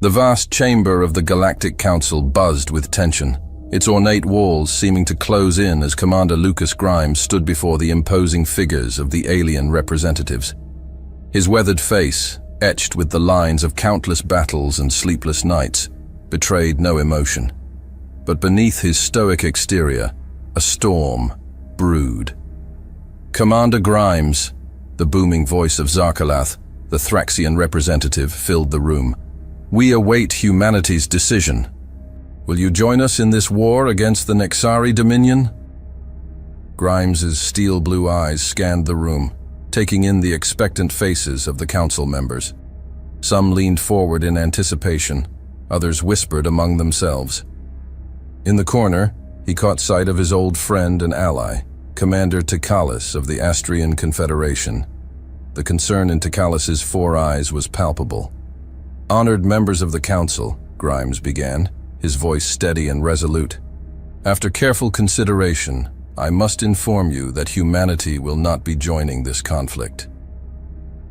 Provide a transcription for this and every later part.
The vast chamber of the Galactic Council buzzed with tension, its ornate walls seeming to close in as Commander Lucas Grimes stood before the imposing figures of the alien representatives. His weathered face, etched with the lines of countless battles and sleepless nights, betrayed no emotion. But beneath his stoic exterior, a storm brewed. "Commander Grimes," the booming voice of Zarkalath, the Thraxian representative, filled the room. "We await humanity's decision. Will you join us in this war against the Nexari Dominion?" Grimes's steel blue eyes scanned the room, taking in the expectant faces of the council members. Some leaned forward in anticipation, others whispered among themselves. In the corner, he caught sight of his old friend and ally, Commander Tikhalis of the Astrian Confederation. The concern in Tikhalis's four eyes was palpable. "Honored members of the council," Grimes began, his voice steady and resolute. "After careful consideration, I must inform you that humanity will not be joining this conflict."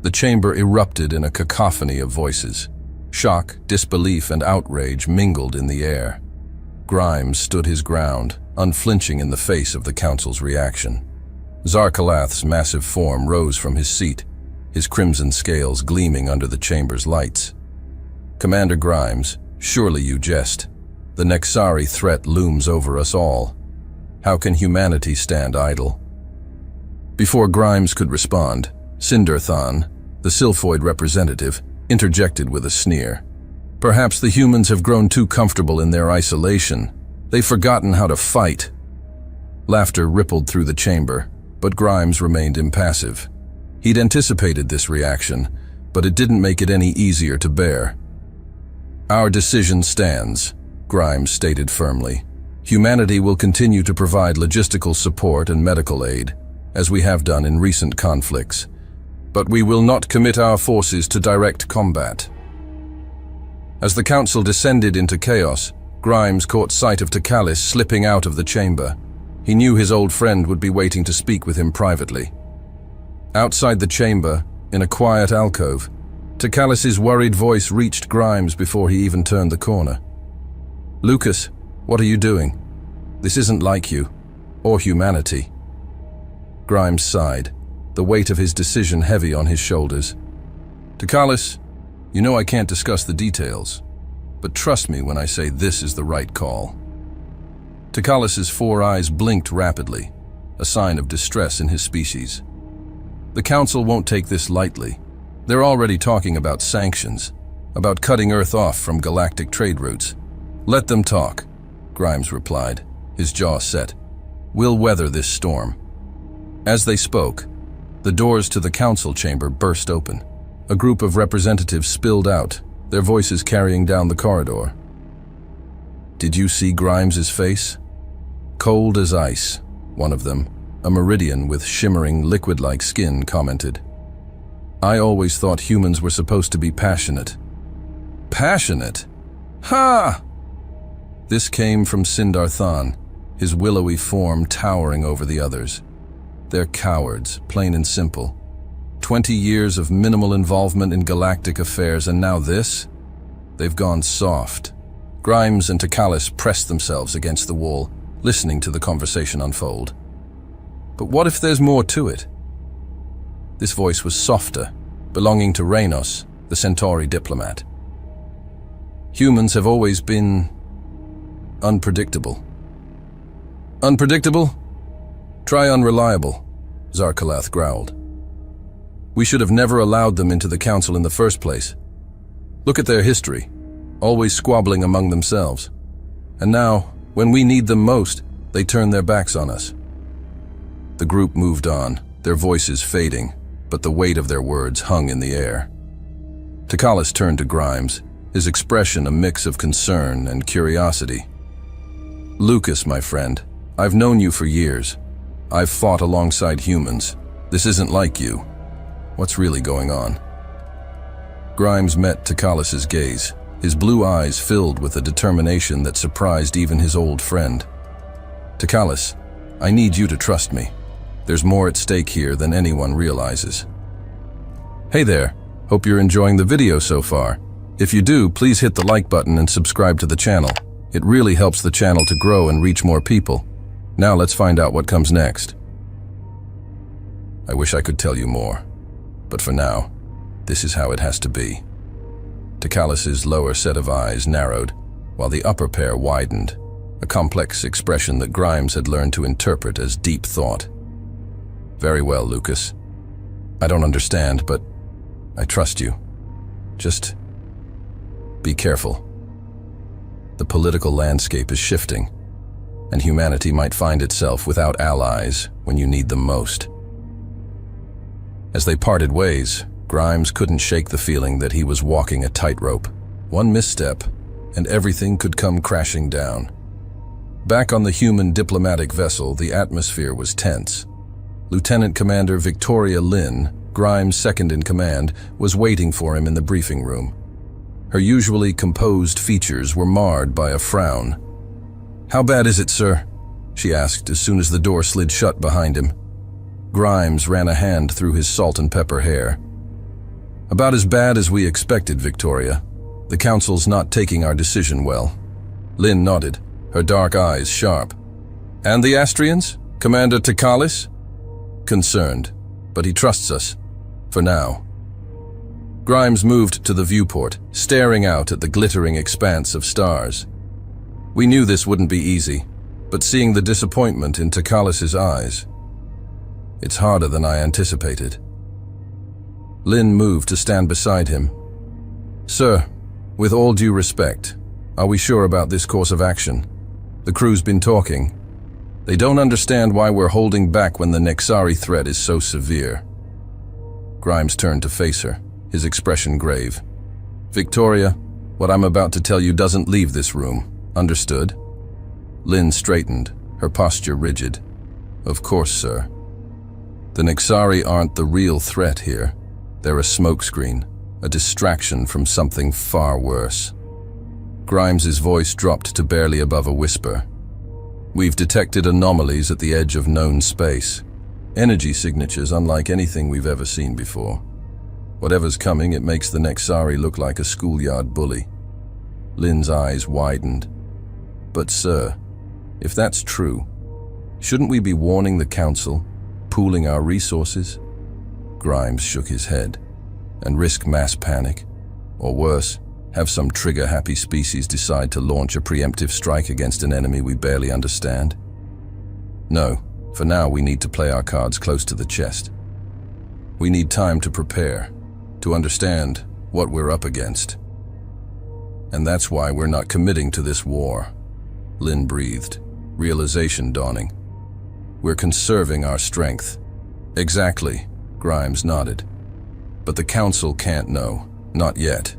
The chamber erupted in a cacophony of voices. Shock, disbelief, and outrage mingled in the air. Grimes stood his ground, unflinching in the face of the council's reaction. Zarkalath's massive form rose from his seat, his crimson scales gleaming under the chamber's lights. "Commander Grimes, surely you jest. The Nexari threat looms over us all. How can humanity stand idle?" Before Grimes could respond, Sindarthan, the Sylphoid representative, interjected with a sneer. "Perhaps the humans have grown too comfortable in their isolation. They've forgotten how to fight." Laughter rippled through the chamber, but Grimes remained impassive. He'd anticipated this reaction, but it didn't make it any easier to bear. "Our decision stands," Grimes stated firmly. "Humanity will continue to provide logistical support and medical aid, as we have done in recent conflicts. But we will not commit our forces to direct combat." As the council descended into chaos, Grimes caught sight of Tikhalis slipping out of the chamber. He knew his old friend would be waiting to speak with him privately. Outside the chamber, in a quiet alcove, Tikhalis's worried voice reached Grimes before he even turned the corner. "Lucas, what are you doing? This isn't like you, or humanity." Grimes sighed, the weight of his decision heavy on his shoulders. "Tikhalis, you know I can't discuss the details, but trust me when I say this is the right call." Tikhalis's four eyes blinked rapidly, a sign of distress in his species. "The council won't take this lightly. They're already talking about sanctions, about cutting Earth off from galactic trade routes. Let them talk," Grimes replied, his jaw set. "We'll weather this storm." As they spoke, the doors to the council chamber burst open. A group of representatives spilled out, their voices carrying down the corridor. "Did you see Grimes's face? Cold as ice," one of them, a Meridian with shimmering liquid-like skin, commented. "I always thought humans were supposed to be passionate." "Passionate? Ha!" This came from Sindarthan, his willowy form towering over the others. "They're cowards, plain and simple. 20 years of minimal involvement in galactic affairs, and now this? They've gone soft." Grimes and Tikhalis pressed themselves against the wall, listening to the conversation unfold. But what if there's more to it? This voice was softer, belonging to Reynos, the Centauri diplomat. "Humans have always been unpredictable." "Unpredictable? Try unreliable," Zarkalath growled. "We should have never allowed them into the council in the first place. Look at their history, always squabbling among themselves. And now, when we need them most, they turn their backs on us." The group moved on, their voices fading, but the weight of their words hung in the air. Tikhalis turned to Grimes, his expression a mix of concern and curiosity. "Lucas, my friend, I've known you for years. I've fought alongside humans. This isn't like you. What's really going on?" Grimes met Tikhalis's gaze, his blue eyes filled with a determination that surprised even his old friend. "Tikhalis, I need you to trust me. There's more at stake here than anyone realizes." "Hey there, hope you're enjoying the video so far. If you do, please hit the like button and subscribe to the channel. It really helps the channel to grow and reach more people. Now let's find out what comes next. I wish I could tell you more, but for now, this is how it has to be. Takalis' lower set of eyes narrowed, while the upper pair widened, a complex expression that Grimes had learned to interpret as deep thought. Very well, Lucas. I don't understand, but I trust you. Just be careful. The political landscape is shifting, and humanity might find itself without allies when you need them most. As they parted ways, Grimes couldn't shake the feeling that he was walking a tightrope. One misstep, and everything could come crashing down. Back on the human diplomatic vessel, the atmosphere was tense. Lieutenant Commander Victoria Lynn, Grimes' second-in-command, was waiting for him in the briefing room. Her usually composed features were marred by a frown. "How bad is it, sir?" she asked as soon as the door slid shut behind him. Grimes ran a hand through his salt and pepper hair. "About as bad as we expected, Victoria. The Council's not taking our decision well." Lynn nodded, her dark eyes sharp. "And the Astrians? Commander Takalis?" "Concerned, but he trusts us. For now." Grimes moved to the viewport, staring out at the glittering expanse of stars. "We knew this wouldn't be easy, but seeing the disappointment in Takalis' eyes, it's harder than I anticipated." Lynn moved to stand beside him. "Sir, with all due respect, are we sure about this course of action? The crew's been talking. They don't understand why we're holding back when the Nexari threat is so severe." Grimes turned to face her, his expression grave. "Victoria, what I'm about to tell you doesn't leave this room. Understood?" Lynn straightened, her posture rigid. "Of course, sir. The Nexari aren't the real threat here. They're a smokescreen, a distraction from something far worse." Grimes's voice dropped to barely above a whisper. "We've detected anomalies at the edge of known space. Energy signatures unlike anything we've ever seen before. Whatever's coming, it makes the Nexari look like a schoolyard bully." Lynn's eyes widened. "But sir, if that's true, shouldn't we be warning the Council, pooling our resources?" Grimes shook his head. "And risk mass panic? Or worse, have some trigger-happy species decide to launch a preemptive strike against an enemy we barely understand? No, for now we need to play our cards close to the chest. We need time to prepare, to understand what we're up against. And that's why we're not committing to this war." Lynn breathed, realization dawning. "We're conserving our strength." "Exactly," Grimes nodded. "But the Council can't know, not yet.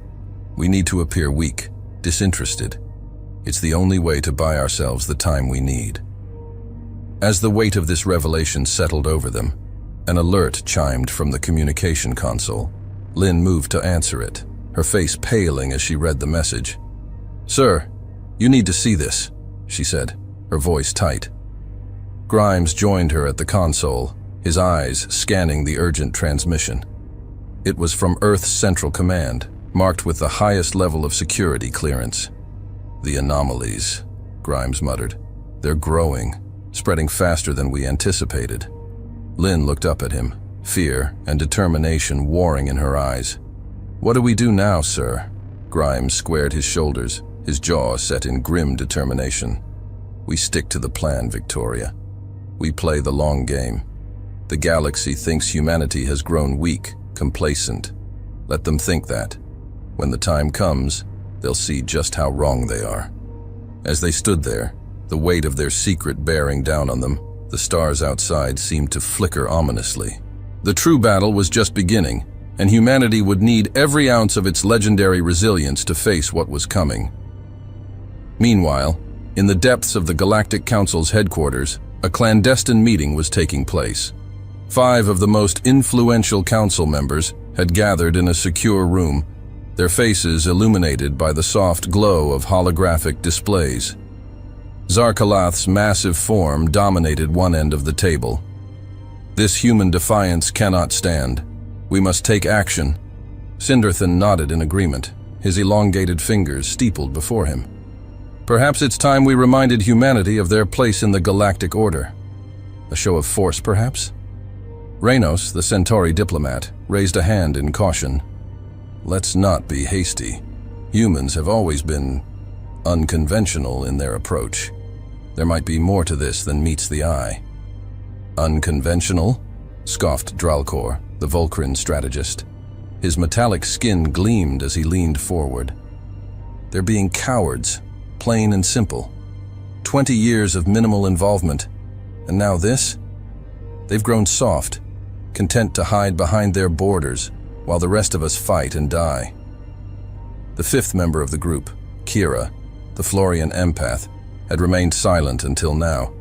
We need to appear weak, disinterested. It's the only way to buy ourselves the time we need." As the weight of this revelation settled over them, an alert chimed from the communication console. Lynn moved to answer it, her face paling as she read the message. "Sir, you need to see this," she said, her voice tight. Grimes joined her at the console, his eyes scanning the urgent transmission. It was from Earth's Central Command, marked with the highest level of security clearance. "The anomalies," Grimes muttered. "They're growing, spreading faster than we anticipated." Lynn looked up at him, fear and determination warring in her eyes. "What do we do now, sir?" Grimes squared his shoulders, his jaw set in grim determination. "We stick to the plan, Victoria. We play the long game. The galaxy thinks humanity has grown weak, complacent. Let them think that. When the time comes, they'll see just how wrong they are." As they stood there, the weight of their secret bearing down on them, the stars outside seemed to flicker ominously. The true battle was just beginning, and humanity would need every ounce of its legendary resilience to face what was coming. Meanwhile, in the depths of the Galactic Council's headquarters, a clandestine meeting was taking place. 5 of the most influential council members had gathered in a secure room, their faces illuminated by the soft glow of holographic displays. Zarkalath's massive form dominated one end of the table. "This human defiance cannot stand. We must take action." Sinderthan nodded in agreement. his elongated fingers steepled before him. Perhaps it's time we reminded humanity of their place in the galactic order. A show of force, perhaps? Reynos, the Centauri diplomat, raised a hand in caution. Let's not be hasty. Humans have always been unconventional in their approach. There might be more to this than meets the eye. Unconventional? Scoffed Dralcor, the Volcran strategist. His metallic skin gleamed as he leaned forward. They're being cowards, plain and simple. 20 years of minimal involvement, and now this? They've grown soft, content to hide behind their borders while the rest of us fight and die. The fifth member of the group, Kira, the Florian empath, had remained silent until now.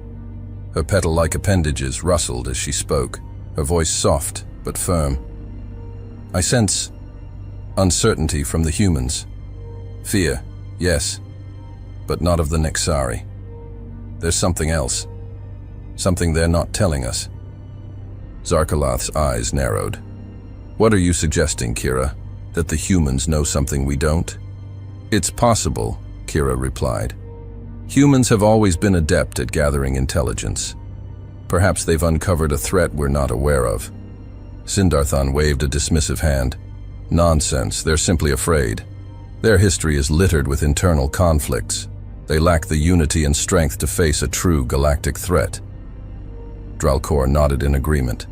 Her petal-like appendages rustled as she spoke, her voice soft but firm. I sense uncertainty from the humans. Fear, yes, but not of the Nexari. There's something else. Something they're not telling us. Zarkalath's eyes narrowed. What are you suggesting, Kira? That the humans know something we don't? It's possible, Kira replied. Humans have always been adept at gathering intelligence. Perhaps they've uncovered a threat we're not aware of. Sindarthan waved a dismissive hand. Nonsense, they're simply afraid. Their history is littered with internal conflicts. They lack the unity and strength to face a true galactic threat. Dralcor nodded in agreement.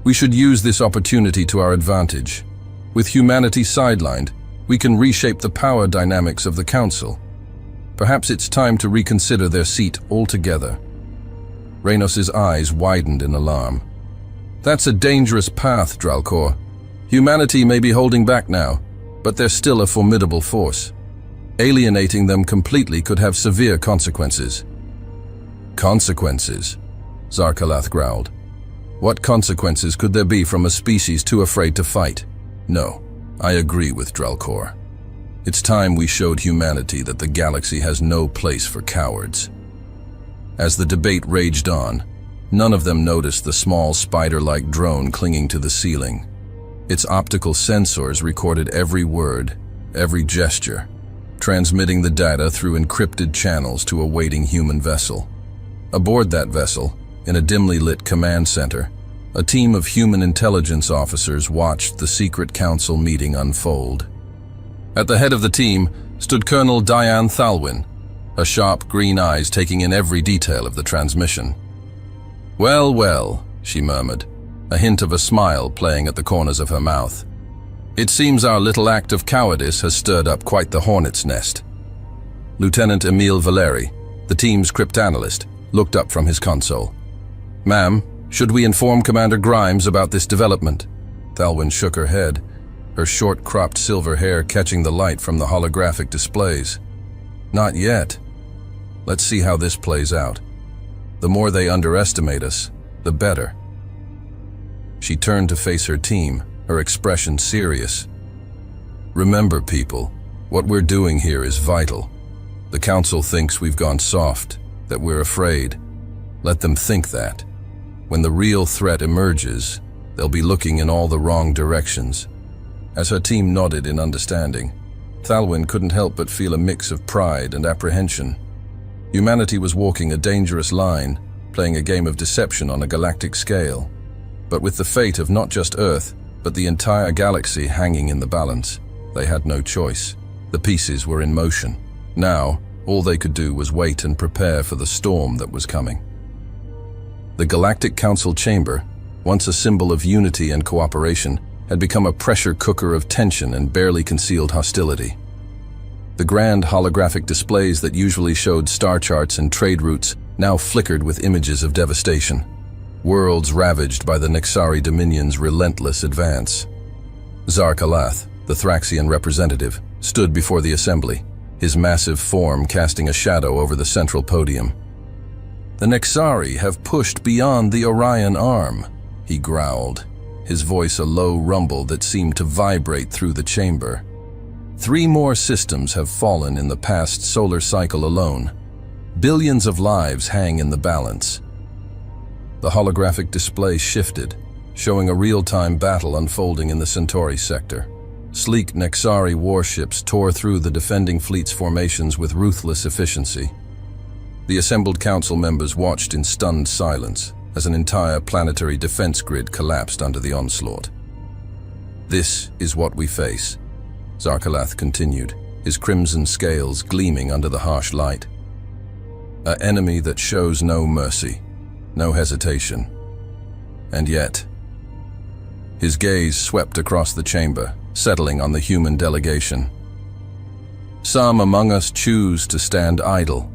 We should use this opportunity to our advantage. With humanity sidelined, we can reshape the power dynamics of the Council. Perhaps it's time to reconsider their seat altogether. Reynos' eyes widened in alarm. That's a dangerous path, Dralcor. Humanity may be holding back now, but they're still a formidable force. Alienating them completely could have severe consequences. Consequences? Zarkalath growled. What consequences could there be from a species too afraid to fight? No, I agree with Dralcor. It's time we showed humanity that the galaxy has no place for cowards. As the debate raged on, none of them noticed the small spider-like drone clinging to the ceiling. Its optical sensors recorded every word, every gesture, transmitting the data through encrypted channels to a waiting human vessel. Aboard that vessel, in a dimly lit command center, a team of human intelligence officers watched the secret council meeting unfold. At the head of the team stood Colonel Diane Thalwyn, her sharp green eyes taking in every detail of the transmission. Well, well, she murmured, a hint of a smile playing at the corners of her mouth. It seems our little act of cowardice has stirred up quite the hornet's nest. Lieutenant Emile Valeri, the team's cryptanalyst, looked up from his console. Ma'am, should we inform Commander Grimes about this development? Thalwyn shook her head, her short-cropped silver hair catching the light from the holographic displays. Not yet. Let's see how this plays out. The more they underestimate us, the better. She turned to face her team, her expression serious. Remember, people, what we're doing here is vital. The Council thinks we've gone soft, that we're afraid. Let them think that. When the real threat emerges, they'll be looking in all the wrong directions. As her team nodded in understanding, Thalwyn couldn't help but feel a mix of pride and apprehension. Humanity was walking a dangerous line, playing a game of deception on a galactic scale. But with the fate of not just Earth, but the entire galaxy hanging in the balance, they had no choice. The pieces were in motion. Now, all they could do was wait and prepare for the storm that was coming. The Galactic Council chamber, once a symbol of unity and cooperation, had become a pressure cooker of tension and barely concealed hostility. The grand holographic displays that usually showed star charts and trade routes now flickered with images of devastation. Worlds ravaged by the Nexari Dominion's relentless advance. Zarkalath, the Thraxian representative, stood before the assembly, his massive form casting a shadow over the central podium. The Nexari have pushed beyond the Orion Arm, he growled, his voice a low rumble that seemed to vibrate through the chamber. 3 more systems have fallen in the past solar cycle alone. Billions of lives hang in the balance. The holographic display shifted, showing a real-time battle unfolding in the Centauri sector. Sleek Nexari warships tore through the defending fleet's formations with ruthless efficiency. The assembled council members watched in stunned silence as an entire planetary defense grid collapsed under the onslaught. "This is what we face," Zarkalath continued, his crimson scales gleaming under the harsh light. "An enemy that shows no mercy, no hesitation. And yet..." His gaze swept across the chamber, settling on the human delegation. "Some among us choose to stand idle."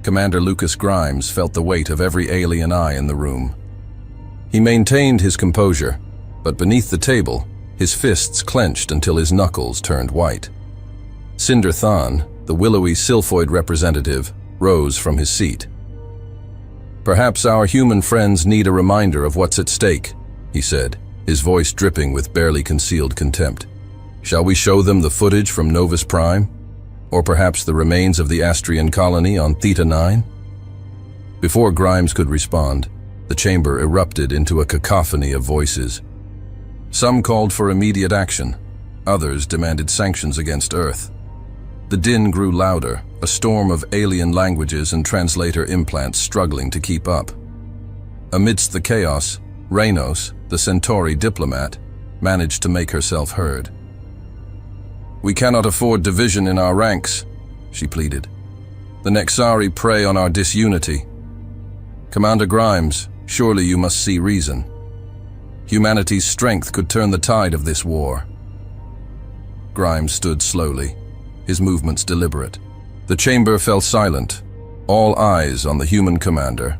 Commander Lucas Grimes felt the weight of every alien eye in the room. He maintained his composure, but beneath the table, his fists clenched until his knuckles turned white. Cinder Than, the willowy Sylphoid representative, rose from his seat. "Perhaps our human friends need a reminder of what's at stake," he said, his voice dripping with barely concealed contempt. "Shall we show them the footage from Novus Prime? Or perhaps the remains of the Astrian colony on Theta 9? Before Grimes could respond, the chamber erupted into a cacophony of voices. Some called for immediate action, others demanded sanctions against Earth. The din grew louder, a storm of alien languages and translator implants struggling to keep up. Amidst the chaos, Reynos, the Centauri diplomat, managed to make herself heard. "We cannot afford division in our ranks," she pleaded. "The Nexari prey on our disunity. Commander Grimes, surely you must see reason. Humanity's strength could turn the tide of this war." Grimes stood slowly, his movements deliberate. The chamber fell silent, all eyes on the human commander.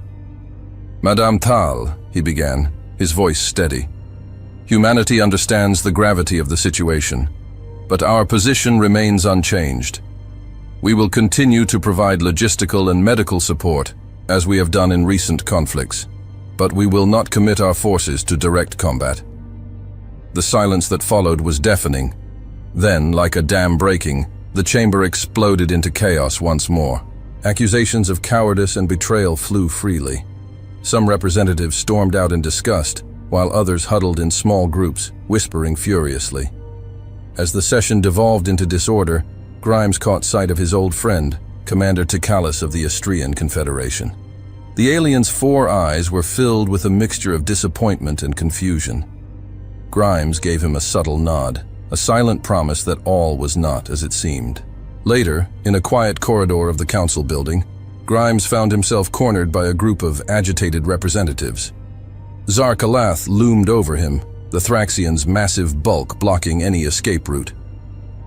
"Madame Tal," he began, his voice steady. "Humanity understands the gravity of the situation, but our position remains unchanged. We will continue to provide logistical and medical support, as we have done in recent conflicts, but we will not commit our forces to direct combat." The silence that followed was deafening. Then, like a dam breaking, the chamber exploded into chaos once more. Accusations of cowardice and betrayal flew freely. Some representatives stormed out in disgust, while others huddled in small groups, whispering furiously. As the session devolved into disorder, Grimes caught sight of his old friend, Commander Tikhalis of the Astrian Confederation. The alien's 4 eyes were filled with a mixture of disappointment and confusion. Grimes gave him a subtle nod, a silent promise that all was not as it seemed. Later, in a quiet corridor of the council building, Grimes found himself cornered by a group of agitated representatives. Zarkalath loomed over him, the Thraxian's massive bulk blocking any escape route.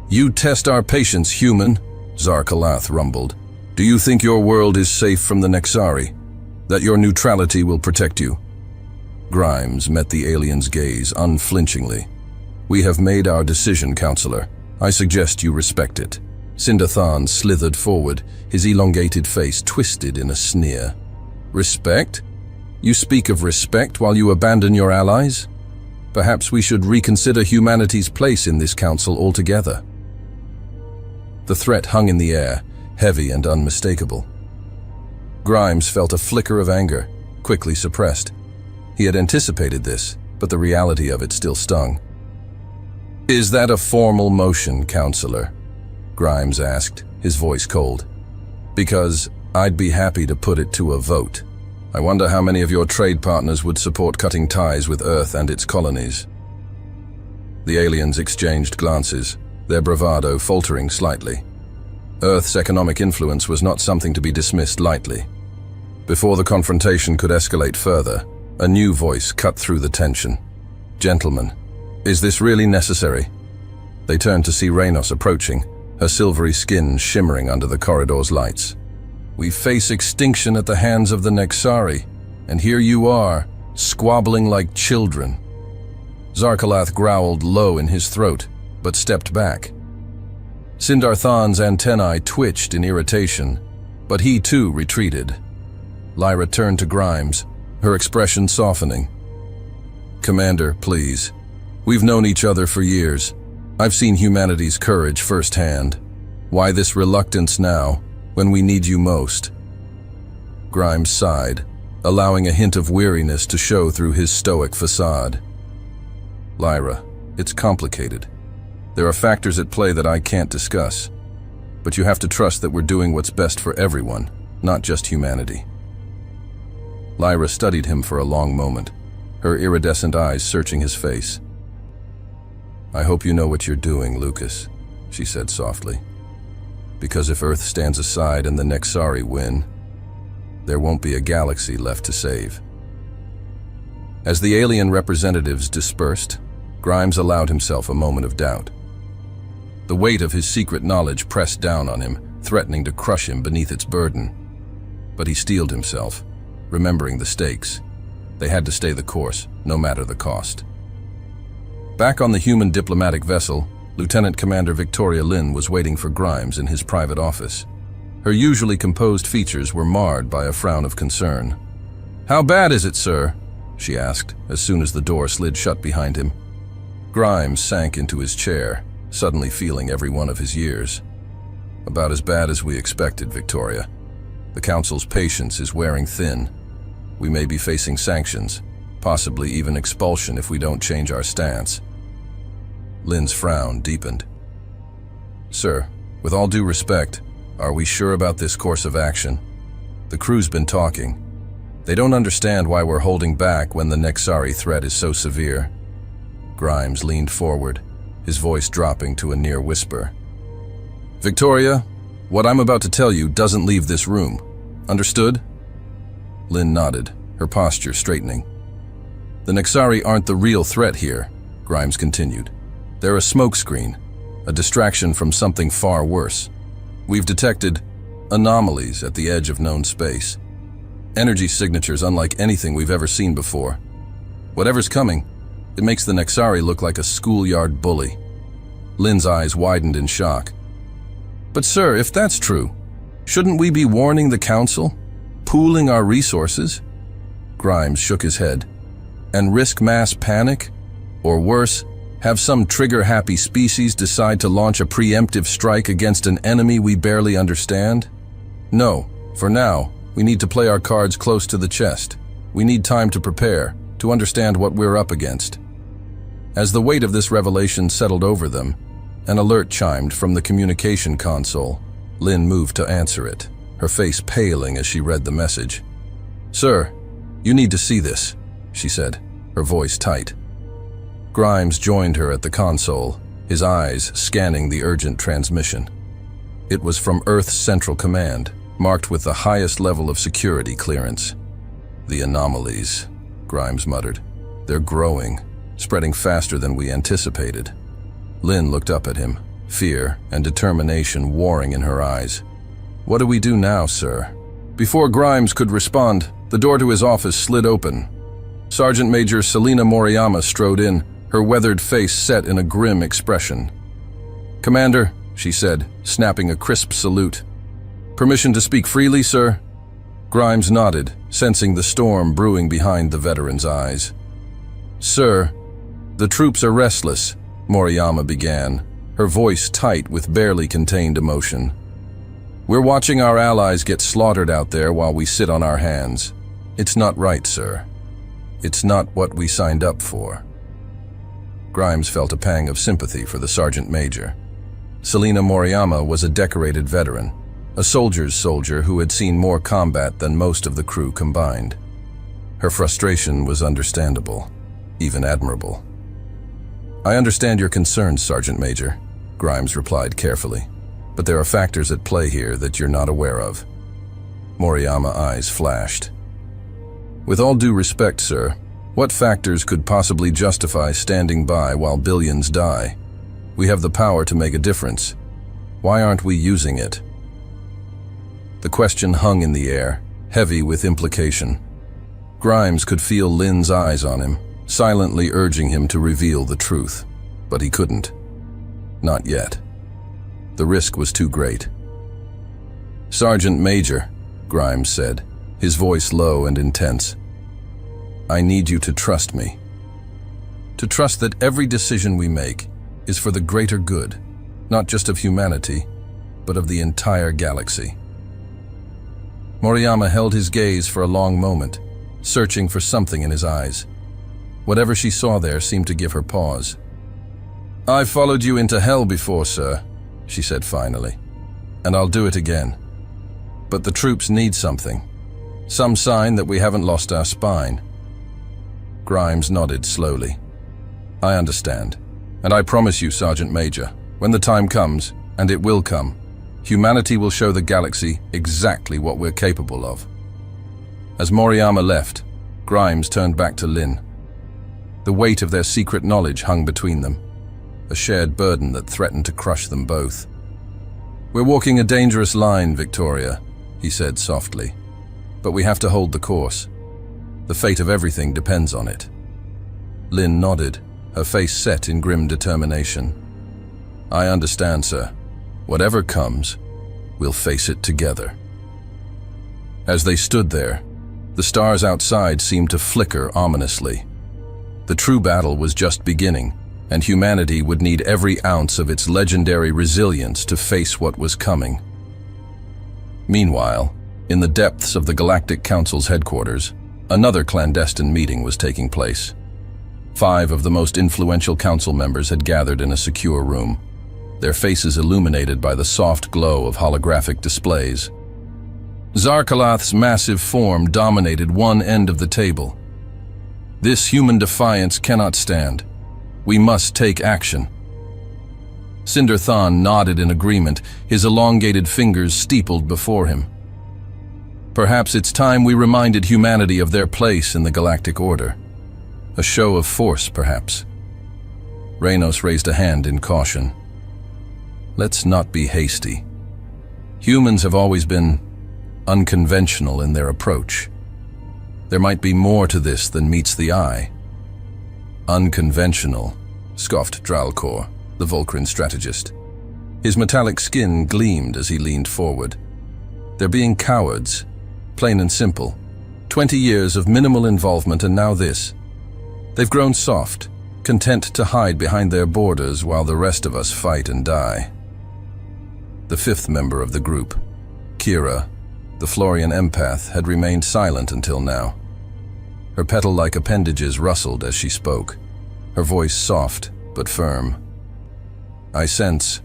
"You test our patience, human," Zarkalath rumbled. "Do you think your world is safe from the Nexari? That your neutrality will protect you?" Grimes met the alien's gaze unflinchingly. "We have made our decision, Counselor. I suggest you respect it." Cinder Than slithered forward, his elongated face twisted in a sneer. "Respect? You speak of respect while you abandon your allies? Perhaps we should reconsider humanity's place in this council altogether." The threat hung in the air, heavy and unmistakable. Grimes felt a flicker of anger, quickly suppressed. He had anticipated this, but the reality of it still stung. "Is that a formal motion, Counselor?" Grimes asked, his voice cold. "Because I'd be happy to put it to a vote. I wonder how many of your trade partners would support cutting ties with Earth and its colonies." The aliens exchanged glances, their bravado faltering slightly. Earth's economic influence was not something to be dismissed lightly. Before the confrontation could escalate further, a new voice cut through the tension. "Gentlemen, is this really necessary?" They turned to see Reynos approaching, her silvery skin shimmering under the corridor's lights. "We face extinction at the hands of the Nexari, and here you are, squabbling like children." Zarkalath growled low in his throat, but stepped back. Cinder Than's antennae twitched in irritation, but he too retreated. Lyra turned to Grimes, her expression softening. "Commander, please. We've known each other for years. I've seen humanity's courage firsthand. Why this reluctance now, when we need you most?" Grimes sighed, allowing a hint of weariness to show through his stoic facade. "Lyra, it's complicated. There are factors at play that I can't discuss, but you have to trust that we're doing what's best for everyone, not just humanity." Lyra studied him for a long moment, her iridescent eyes searching his face. "I hope you know what you're doing, Lucas," she said softly. "Because if Earth stands aside and the Nexari win, there won't be a galaxy left to save." As the alien representatives dispersed, Grimes allowed himself a moment of doubt. The weight of his secret knowledge pressed down on him, threatening to crush him beneath its burden. But he steeled himself, remembering the stakes. They had to stay the course, no matter the cost. Back on the human diplomatic vessel, Lieutenant Commander Victoria Lynn was waiting for Grimes in his private office. Her usually composed features were marred by a frown of concern. "How bad is it, sir?" she asked, as soon as the door slid shut behind him. Grimes sank into his chair, suddenly feeling every one of his years. "About as bad as we expected, Victoria. The Council's patience is wearing thin. We may be facing sanctions, possibly even expulsion if we don't change our stance." Lynn's frown deepened. "Sir, with all due respect, are we sure about this course of action? The crew's been talking. They don't understand why we're holding back when the Nexari threat is so severe." Grimes leaned forward, his voice dropping to a near whisper. "Victoria, what I'm about to tell you doesn't leave this room. Understood?" Lynn nodded, her posture straightening. "The Nexari aren't the real threat here," Grimes continued. "They're a smokescreen, a distraction from something far worse. We've detected anomalies at the edge of known space. Energy signatures unlike anything we've ever seen before. Whatever's coming, it makes the Nexari look like a schoolyard bully." Lynn's eyes widened in shock. "But sir, if that's true, shouldn't we be warning the Council? Pooling our resources?" Grimes shook his head. "And risk mass panic? Or worse, have some trigger-happy species decide to launch a preemptive strike against an enemy we barely understand? No, for now, we need to play our cards close to the chest. We need time to prepare, to understand what we're up against." As the weight of this revelation settled over them, an alert chimed from the communication console. Lynn moved to answer it, her face paling as she read the message. "Sir, you need to see this," she said, her voice tight. Grimes joined her at the console, his eyes scanning the urgent transmission. It was from Earth's Central Command, marked with the highest level of security clearance. "The anomalies," Grimes muttered. "They're growing, spreading faster than we anticipated." Lynn looked up at him, fear and determination warring in her eyes. "What do we do now, sir?" Before Grimes could respond, the door to his office slid open. Sergeant Major Selina Moriyama strode in, her weathered face set in a grim expression. "Commander," she said, snapping a crisp salute. "Permission to speak freely, sir?" Grimes nodded, sensing the storm brewing behind the veteran's eyes. "Sir, the troops are restless," Moriyama began, her voice tight with barely contained emotion. "We're watching our allies get slaughtered out there while we sit on our hands. It's not right, sir. It's not what we signed up for." Grimes felt a pang of sympathy for the sergeant major. Selina Moriyama was a decorated veteran, a soldier's soldier who had seen more combat than most of the crew combined. Her frustration was understandable, even admirable. "I understand your concerns, Sergeant Major," Grimes replied carefully, "but there are factors at play here that you're not aware of." Moriyama's eyes flashed. "With all due respect, sir, what factors could possibly justify standing by while billions die? We have the power to make a difference. Why aren't we using it?" The question hung in the air, heavy with implication. Grimes could feel Lynn's eyes on him, silently urging him to reveal the truth. But he couldn't. Not yet. The risk was too great. "Sergeant Major," Grimes said, his voice low and intense, "I need you to trust me. To trust that every decision we make is for the greater good, not just of humanity, but of the entire galaxy." Moriyama held his gaze for a long moment, searching for something in his eyes. Whatever she saw there seemed to give her pause. "I've followed you into hell before, sir," she said finally, "and I'll do it again. But the troops need something. Some sign that we haven't lost our spine." Grimes nodded slowly. "I understand. And I promise you, Sergeant Major, when the time comes, and it will come, humanity will show the galaxy exactly what we're capable of." As Moriyama left, Grimes turned back to Lin. The weight of their secret knowledge hung between them, a shared burden that threatened to crush them both. "We're walking a dangerous line, Victoria," he said softly. "But we have to hold the course. The fate of everything depends on it." Lin nodded, her face set in grim determination. "I understand, sir. Whatever comes, we'll face it together." As they stood there, the stars outside seemed to flicker ominously. The true battle was just beginning, and humanity would need every ounce of its legendary resilience to face what was coming. Meanwhile, in the depths of the Galactic Council's headquarters, another clandestine meeting was taking place. 5 of the most influential council members had gathered in a secure room, their faces illuminated by the soft glow of holographic displays. Zarkalath's massive form dominated one end of the table. "This human defiance cannot stand. We must take action." Cinder Thon nodded in agreement, his elongated fingers steepled before him. "Perhaps it's time we reminded humanity of their place in the galactic order. A show of force, perhaps." Reynos raised a hand in caution. "Let's not be hasty. Humans have always been unconventional in their approach. There might be more to this than meets the eye." "Unconventional," scoffed Dralcor, the Volcran strategist. His metallic skin gleamed as he leaned forward. "They're being cowards, plain and simple. 20 years of minimal involvement and now this. They've grown soft, content to hide behind their borders while the rest of us fight and die." The 5th member of the group, Kira, the Florian empath, had remained silent until now. Her petal-like appendages rustled as she spoke, her voice soft but firm. "I sense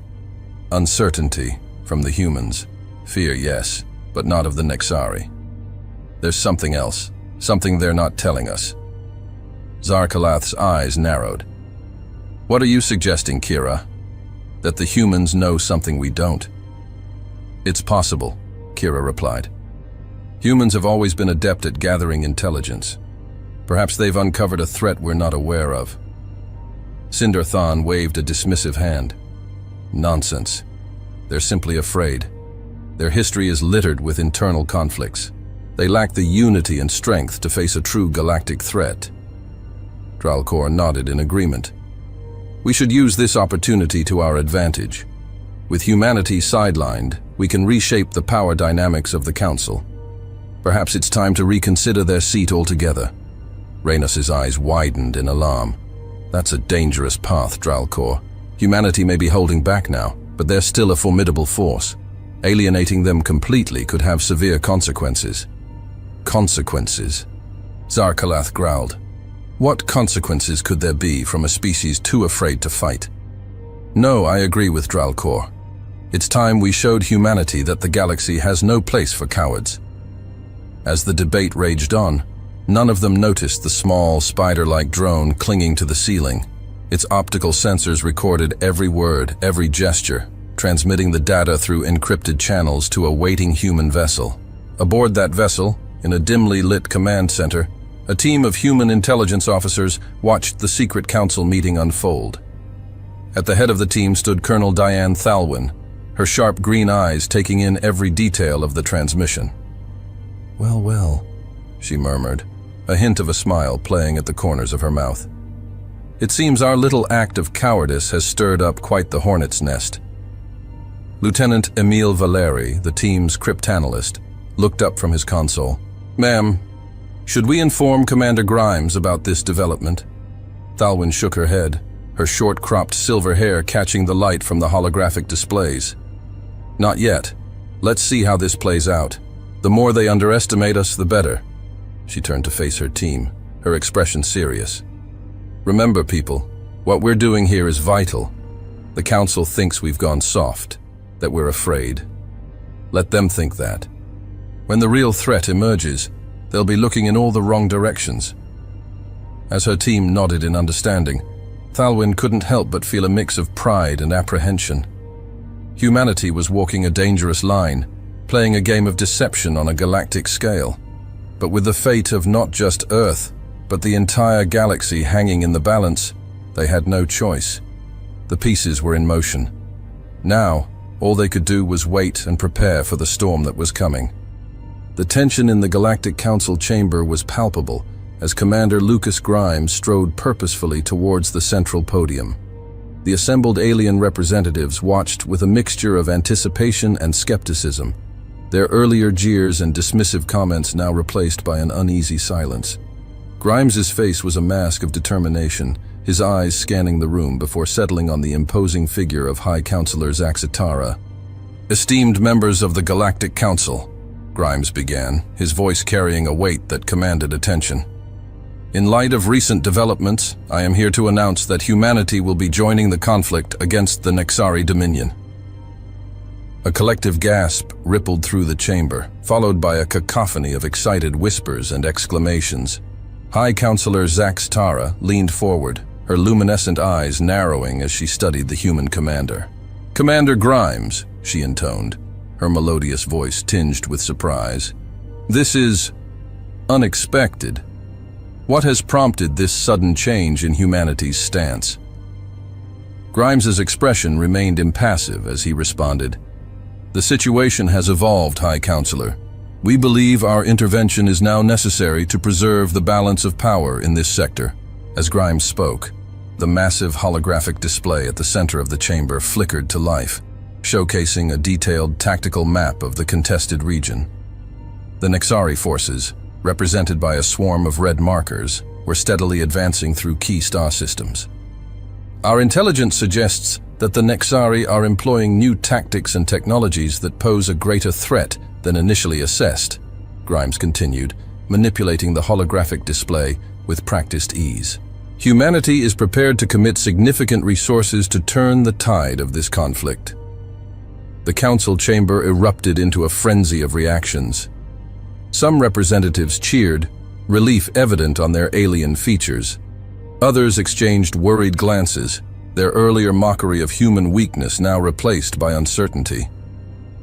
uncertainty from the humans. Fear, yes, but not of the Nexari. There's something else, something they're not telling us." Zarkalath's eyes narrowed. "What are you suggesting, Kira? That the humans know something we don't?" "It's possible," Kira replied. "Humans have always been adept at gathering intelligence. Perhaps they've uncovered a threat we're not aware of." Cinder Thon waved a dismissive hand. "Nonsense. They're simply afraid. Their history is littered with internal conflicts. They lack the unity and strength to face a true galactic threat." Dralcor nodded in agreement. "We should use this opportunity to our advantage. With humanity sidelined, we can reshape the power dynamics of the Council. Perhaps it's time to reconsider their seat altogether." Reynos' eyes widened in alarm. "That's a dangerous path, Dralcor. Humanity may be holding back now, but they're still a formidable force. Alienating them completely could have severe consequences." "Consequences?" Zarkalath growled. "What consequences could there be from a species too afraid to fight?" "No, I agree with Dralcor. It's time we showed humanity that the galaxy has no place for cowards." As the debate raged on, none of them noticed the small, spider-like drone clinging to the ceiling. Its optical sensors recorded every word, every gesture, transmitting the data through encrypted channels to a waiting human vessel. Aboard that vessel, in a dimly lit command center, a team of human intelligence officers watched the secret council meeting unfold. At the head of the team stood Colonel Diane Thalwyn, her sharp green eyes taking in every detail of the transmission. "Well, well," she murmured, a hint of a smile playing at the corners of her mouth. "It seems our little act of cowardice has stirred up quite the hornet's nest." Lieutenant Emile Valeri, the team's cryptanalyst, looked up from his console. "Ma'am, should we inform Commander Grimes about this development?" Thalwyn shook her head, her short-cropped silver hair catching the light from the holographic displays. "Not yet. Let's see how this plays out. The more they underestimate us, the better." She turned to face her team, her expression serious. "Remember, people, What we're doing here is vital. The Council thinks we've gone soft, that we're afraid. Let them think that. When the real threat emerges, they'll be looking in all the wrong directions. As her team nodded in understanding, Thalwyn couldn't help but feel a mix of pride and apprehension. Humanity was walking a dangerous line, playing a game of deception on a galactic scale. But with the fate of not just Earth, but the entire galaxy hanging in the balance, they had no choice. The pieces were in motion. Now, all they could do was wait and prepare for the storm that was coming. The tension in the Galactic Council chamber was palpable as Commander Lucas Grimes strode purposefully towards the central podium. The assembled alien representatives watched with a mixture of anticipation and skepticism, their earlier jeers and dismissive comments now replaced by an uneasy silence. Grimes's face was a mask of determination, his eyes scanning the room before settling on the imposing figure of High Counselor Zaxitara. "Esteemed members of the Galactic Council," Grimes began, his voice carrying a weight that commanded attention. "In light of recent developments, I am here to announce that humanity will be joining the conflict against the Nexari Dominion." A collective gasp rippled through the chamber, followed by a cacophony of excited whispers and exclamations. High Counselor Zaxitara leaned forward, her luminescent eyes narrowing as she studied the human commander. "Commander Grimes," she intoned, her melodious voice tinged with surprise. "This is unexpected. What has prompted this sudden change in humanity's stance?" Grimes's expression remained impassive as he responded, "The situation has evolved, High Counselor. We believe our intervention is now necessary to preserve the balance of power in this sector." As Grimes spoke, the massive holographic display at the center of the chamber flickered to life, showcasing a detailed tactical map of the contested region. The Nexari forces, represented by a swarm of red markers, were steadily advancing through key star systems. "Our intelligence suggests that the Nexari are employing new tactics and technologies that pose a greater threat than initially assessed," Grimes continued, manipulating the holographic display with practiced ease. "Humanity is prepared to commit significant resources to turn the tide of this conflict." The council chamber erupted into a frenzy of reactions. Some representatives cheered, relief evident on their alien features. Others exchanged worried glances, their earlier mockery of human weakness now replaced by uncertainty.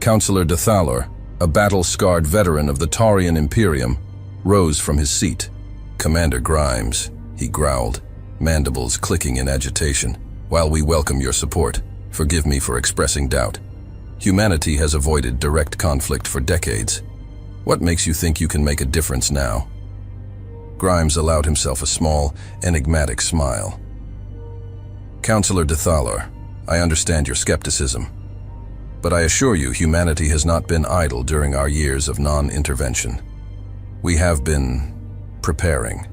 Counselor Dethalor, a battle-scarred veteran of the Taurian Imperium, rose from his seat. "Commander Grimes," he growled, mandibles clicking in agitation, "while we welcome your support, forgive me for expressing doubt. Humanity has avoided direct conflict for decades. What makes you think you can make a difference now?" Grimes allowed himself a small, enigmatic smile. "Counselor Dethalor, I understand your skepticism, but I assure you humanity has not been idle during our years of non-intervention. We have been preparing."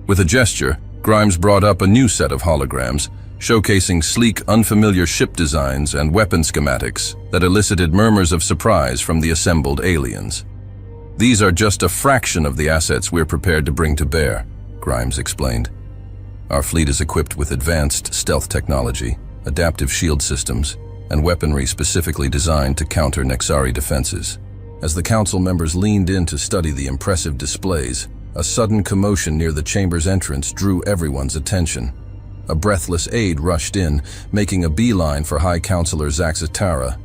With a gesture, Grimes brought up a new set of holograms, showcasing sleek, unfamiliar ship designs and weapon schematics that elicited murmurs of surprise from the assembled aliens. "These are just a fraction of the assets we're prepared to bring to bear," Grimes explained. "Our fleet is equipped with advanced stealth technology, adaptive shield systems, and weaponry specifically designed to counter Nexari defenses." As the council members leaned in to study the impressive displays, a sudden commotion near the chamber's entrance drew everyone's attention. A breathless aide rushed in, making a beeline for High Counselor Zaxitara.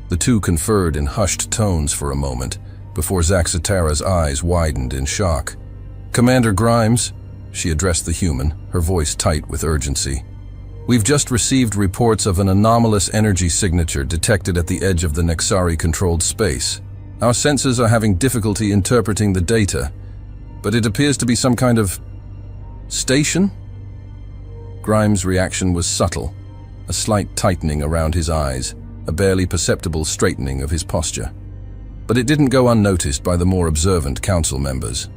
The two conferred in hushed tones for a moment, before Zaxitara's eyes widened in shock. "Commander Grimes," she addressed the human, her voice tight with urgency. "We've just received reports of an anomalous energy signature detected at the edge of the Nexari-controlled space. Our senses are having difficulty interpreting the data, but it appears to be some kind of station?" Grimes' reaction was subtle, a slight tightening around his eyes, a barely perceptible straightening of his posture. But it didn't go unnoticed by the more observant council members.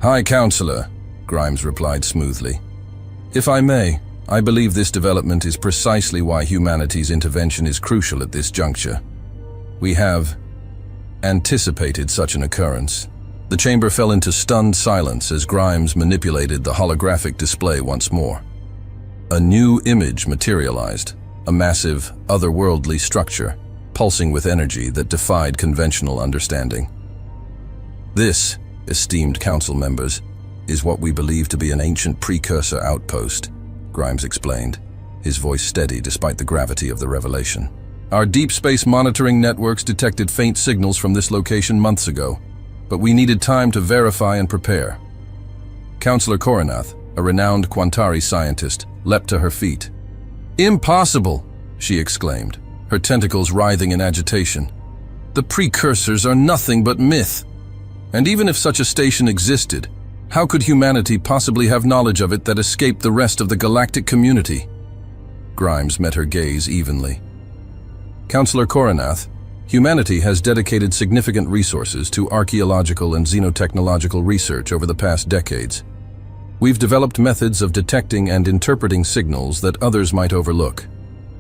"High Counselor," Grimes replied smoothly. "If I may, I believe this development is precisely why humanity's intervention is crucial at this juncture. We have anticipated such an occurrence." The chamber fell into stunned silence as Grimes manipulated the holographic display once more. A new image materialized, a massive, otherworldly structure, pulsing with energy that defied conventional understanding. This, esteemed council members, is what we believe to be an ancient precursor outpost, Grimes explained, his voice steady despite the gravity of the revelation. Our deep space monitoring networks detected faint signals from this location months ago, but we needed time to verify and prepare. Councillor Coronath, a renowned Quantari scientist, leapt to her feet. "Impossible!" she exclaimed, her tentacles writhing in agitation. "The precursors are nothing but myth. And even if such a station existed, how could humanity possibly have knowledge of it that escaped the rest of the galactic community?" Grimes met her gaze evenly. "Councillor Coronath, humanity has dedicated significant resources to archaeological and xenotechnological research over the past decades. We've developed methods of detecting and interpreting signals that others might overlook.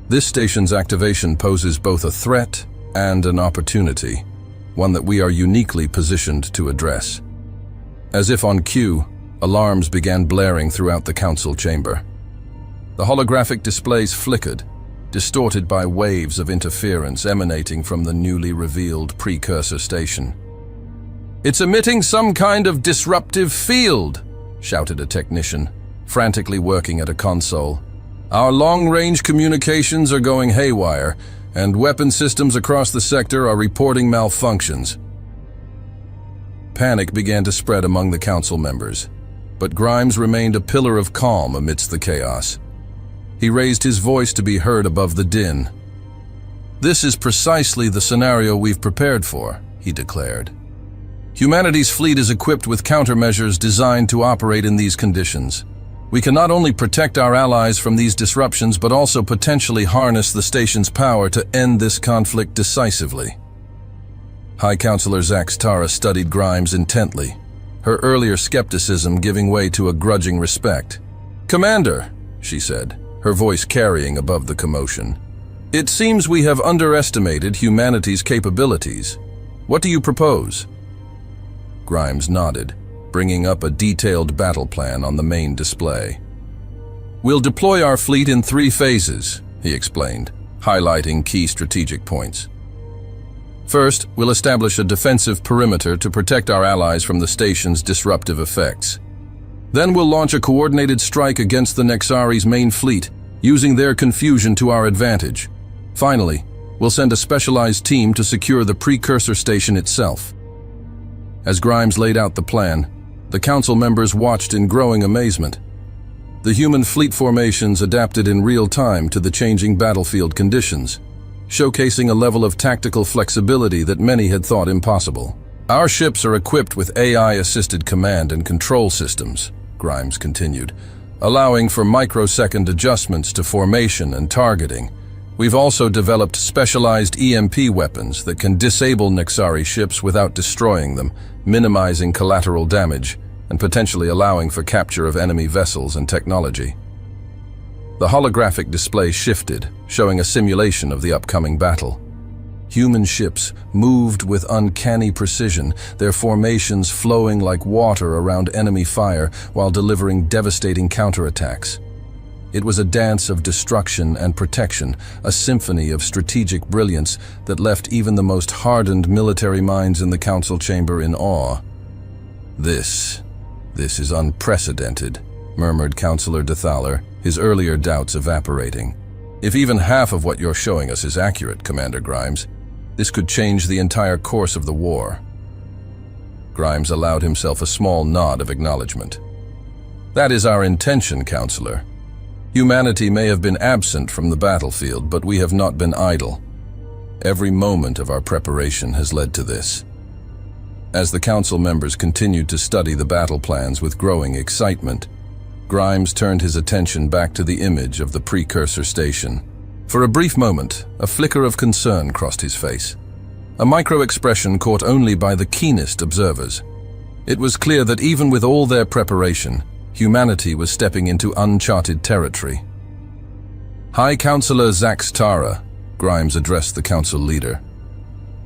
This station's activation poses both a threat and an opportunity, one that we are uniquely positioned to address." As if on cue, alarms began blaring throughout the council chamber. The holographic displays flickered, distorted by waves of interference emanating from the newly revealed precursor station. "It's emitting some kind of disruptive field," shouted a technician, frantically working at a console. "Our long-range communications are going haywire, and weapon systems across the sector are reporting malfunctions." Panic began to spread among the council members, but Grimes remained a pillar of calm amidst the chaos. He raised his voice to be heard above the din. "This is precisely the scenario we've prepared for," he declared. "Humanity's fleet is equipped with countermeasures designed to operate in these conditions. We can not only protect our allies from these disruptions, but also potentially harness the station's power to end this conflict decisively." High Councillor Zax Tara studied Grimes intently, her earlier skepticism giving way to a grudging respect. "Commander," she said, her voice carrying above the commotion, "it seems we have underestimated humanity's capabilities. What do you propose?" Grimes nodded, bringing up a detailed battle plan on the main display. "We'll deploy our fleet in 3 phases, he explained, highlighting key strategic points. "First, we'll establish a defensive perimeter to protect our allies from the station's disruptive effects. Then we'll launch a coordinated strike against the Nexari's main fleet, using their confusion to our advantage. Finally, we'll send a specialized team to secure the precursor station itself." As Grimes laid out the plan, the council members watched in growing amazement. The human fleet formations adapted in real time to the changing battlefield conditions, showcasing a level of tactical flexibility that many had thought impossible. "Our ships are equipped with AI-assisted command and control systems," Grimes continued, "allowing for microsecond adjustments to formation and targeting. We've also developed specialized EMP weapons that can disable Nexari ships without destroying them, minimizing collateral damage and potentially allowing for capture of enemy vessels and technology." The holographic display shifted, showing a simulation of the upcoming battle. Human ships moved with uncanny precision, their formations flowing like water around enemy fire while delivering devastating counterattacks. It was a dance of destruction and protection, a symphony of strategic brilliance that left even the most hardened military minds in the council chamber in awe. This is unprecedented," murmured Councillor Dethaler, his earlier doubts evaporating. "If even half of what you're showing us is accurate, Commander Grimes, this could change the entire course of the war." Grimes allowed himself a small nod of acknowledgement. "That is our intention, Counselor. Humanity may have been absent from the battlefield, but we have not been idle. Every moment of our preparation has led to this." As the council members continued to study the battle plans with growing excitement, Grimes turned his attention back to the image of the precursor station. For a brief moment, a flicker of concern crossed his face, a micro-expression caught only by the keenest observers. It was clear that even with all their preparation, humanity was stepping into uncharted territory. "High Councillor Zax Tara," Grimes addressed the council leader.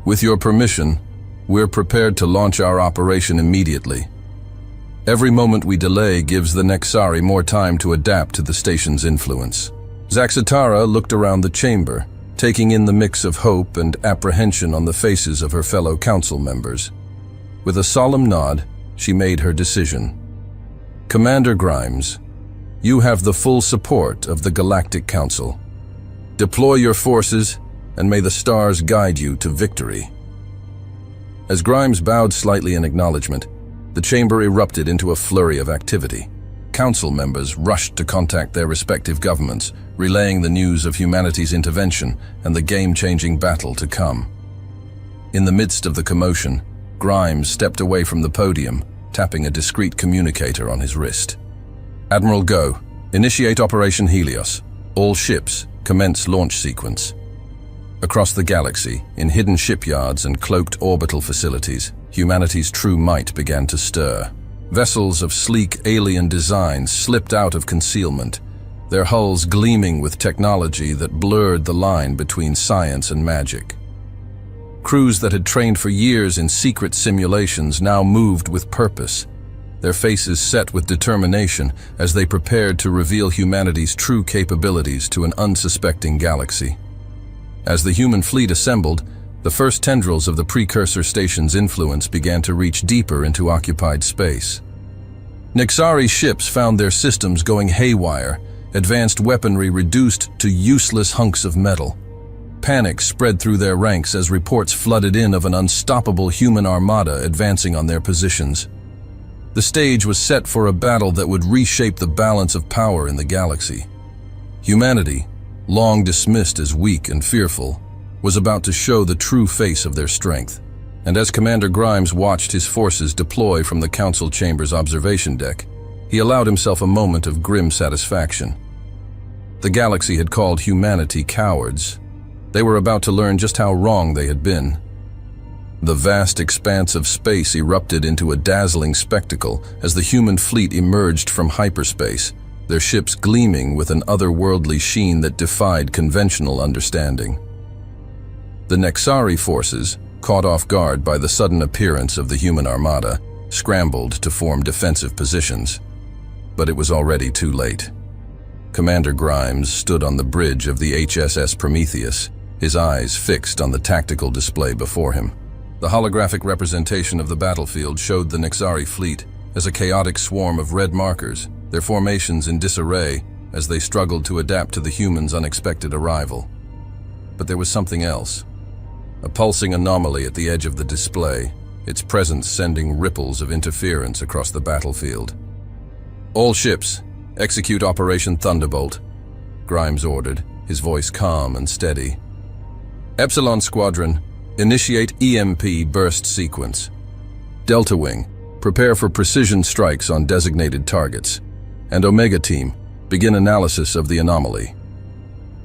"With your permission, we're prepared to launch our operation immediately." Every moment we delay gives the Nexari more time to adapt to the station's influence. Zaxitara looked around the chamber, taking in the mix of hope and apprehension on the faces of her fellow council members. With a solemn nod, she made her decision. Commander Grimes, you have the full support of the Galactic Council. Deploy your forces, and may the stars guide you to victory. As Grimes bowed slightly in acknowledgement, the chamber erupted into a flurry of activity. Council members rushed to contact their respective governments, relaying the news of humanity's intervention and the game-changing battle to come. In the midst of the commotion, Grimes stepped away from the podium, tapping a discreet communicator on his wrist. Admiral Go, initiate Operation Helios. All ships, commence launch sequence. Across the galaxy, in hidden shipyards and cloaked orbital facilities, humanity's true might began to stir. Vessels of sleek alien designs slipped out of concealment, their hulls gleaming with technology that blurred the line between science and magic. Crews that had trained for years in secret simulations now moved with purpose, their faces set with determination as they prepared to reveal humanity's true capabilities to an unsuspecting galaxy. As the human fleet assembled, the first tendrils of the precursor station's influence began to reach deeper into occupied space. Nexari ships found their systems going haywire, advanced weaponry reduced to useless hunks of metal. Panic spread through their ranks as reports flooded in of an unstoppable human armada advancing on their positions. The stage was set for a battle that would reshape the balance of power in the galaxy. Humanity, long dismissed as weak and fearful, was about to show the true face of their strength. And as Commander Grimes watched his forces deploy from the Council Chamber's observation deck, he allowed himself a moment of grim satisfaction. The galaxy had called humanity cowards. They were about to learn just how wrong they had been. The vast expanse of space erupted into a dazzling spectacle as the human fleet emerged from hyperspace, their ships gleaming with an otherworldly sheen that defied conventional understanding. The Nexari forces, caught off guard by the sudden appearance of the human armada, scrambled to form defensive positions. But it was already too late. Commander Grimes stood on the bridge of the HSS Prometheus, his eyes fixed on the tactical display before him. The holographic representation of the battlefield showed the Nexari fleet as a chaotic swarm of red markers, their formations in disarray as they struggled to adapt to the humans' unexpected arrival. But there was something else. A pulsing anomaly at the edge of the display, its presence sending ripples of interference across the battlefield. "All ships, execute Operation Thunderbolt," Grimes ordered, his voice calm and steady. "Epsilon Squadron, initiate EMP burst sequence. Delta Wing, prepare for precision strikes on designated targets. And Omega Team, begin analysis of the anomaly."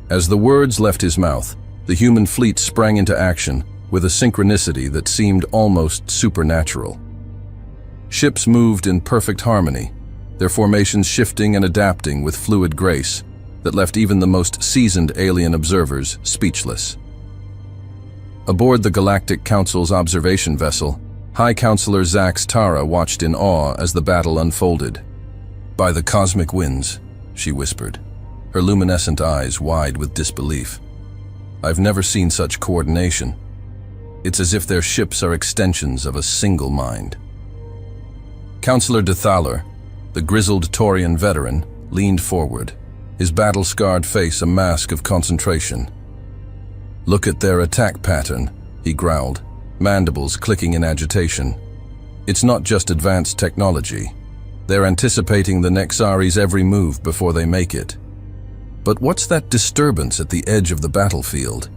As the words left his mouth, the human fleet sprang into action with a synchronicity that seemed almost supernatural. Ships moved in perfect harmony, their formations shifting and adapting with fluid grace that left even the most seasoned alien observers speechless. Aboard the Galactic Council's observation vessel, High Counselor Zaxitara watched in awe as the battle unfolded. "By the cosmic winds," she whispered, her luminescent eyes wide with disbelief. "I've never seen such coordination. It's as if their ships are extensions of a single mind." Counselor Dethaler, the grizzled Taurian veteran, leaned forward, his battle-scarred face a mask of concentration. "Look at their attack pattern," he growled, mandibles clicking in agitation. "It's not just advanced technology. They're anticipating the Nexari's every move before they make it. But what's that disturbance at the edge of the battlefield?"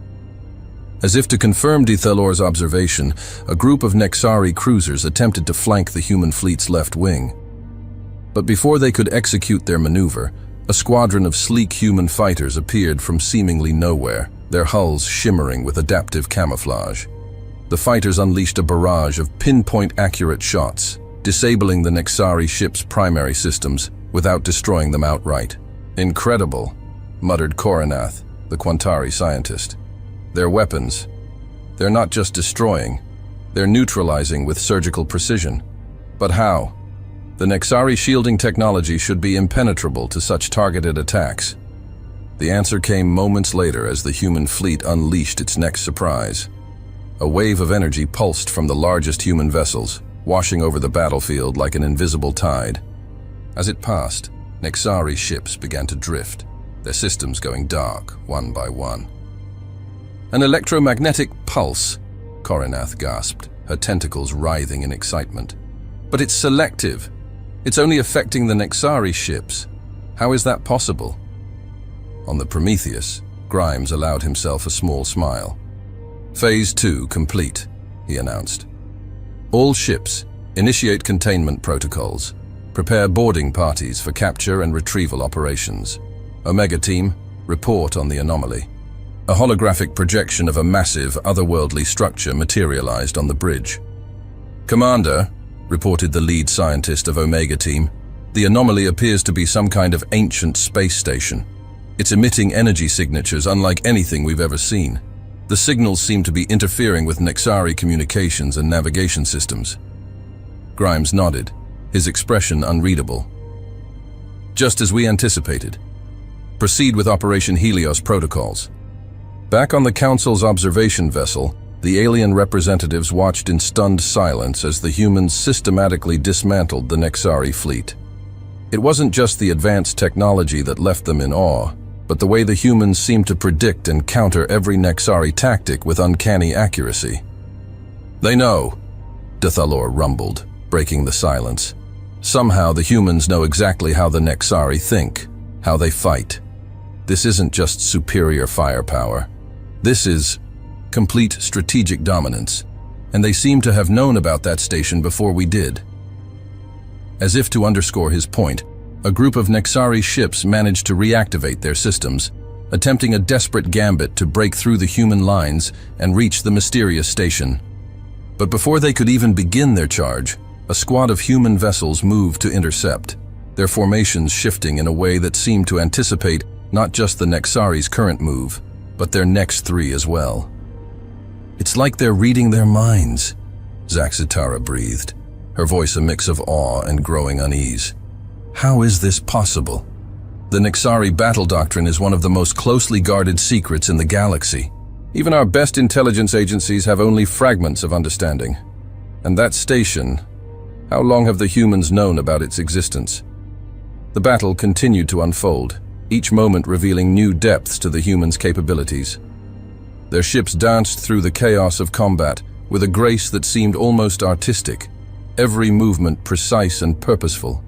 As if to confirm Dethalor's observation, a group of Nexari cruisers attempted to flank the human fleet's left wing. But before they could execute their maneuver, a squadron of sleek human fighters appeared from seemingly nowhere, their hulls shimmering with adaptive camouflage. The fighters unleashed a barrage of pinpoint-accurate shots, disabling the Nexari ship's primary systems without destroying them outright. "Incredible," muttered Coronath, the Quantari scientist. "Their weapons, they're not just destroying, they're neutralizing with surgical precision. But how?" The Nexari shielding technology should be impenetrable to such targeted attacks. The answer came moments later as the human fleet unleashed its next surprise. A wave of energy pulsed from the largest human vessels, washing over the battlefield like an invisible tide. As it passed, Nexari ships began to drift, their systems going dark one by one. An electromagnetic pulse, Coronath gasped, her tentacles writhing in excitement. But it's selective. It's only affecting the Nexari ships. How is that possible? On the Prometheus, Grimes allowed himself a small smile. Phase 2 complete, he announced. All ships, initiate containment protocols. Prepare boarding parties for capture and retrieval operations. Omega Team, report on the anomaly. A holographic projection of a massive, otherworldly structure materialized on the bridge. Commander, reported the lead scientist of Omega Team, the anomaly appears to be some kind of ancient space station. It's emitting energy signatures unlike anything we've ever seen. The signals seem to be interfering with Nexari communications and navigation systems. Grimes nodded, his expression unreadable. Just as we anticipated. Proceed with Operation Helios protocols. Back on the Council's observation vessel, the alien representatives watched in stunned silence as the humans systematically dismantled the Nexari fleet. It wasn't just the advanced technology that left them in awe, but the way the humans seemed to predict and counter every Nexari tactic with uncanny accuracy. They know, Dathalor rumbled, breaking the silence. Somehow the humans know exactly how the Nexari think, how they fight. This isn't just superior firepower. This is complete strategic dominance, and they seem to have known about that station before we did. As if to underscore his point, a group of Nexari ships managed to reactivate their systems, attempting a desperate gambit to break through the human lines and reach the mysterious station. But before they could even begin their charge, a squad of human vessels moved to intercept, their formations shifting in a way that seemed to anticipate not just the Nexari's current move, but their next three as well. It's like they're reading their minds, Zaxitara breathed, her voice a mix of awe and growing unease. How is this possible? The Nexari battle doctrine is one of the most closely guarded secrets in the galaxy. Even our best intelligence agencies have only fragments of understanding. And that station, how long have the humans known about its existence? The battle continued to unfold, each moment revealing new depths to the humans' capabilities. Their ships danced through the chaos of combat with a grace that seemed almost artistic, every movement precise and purposeful.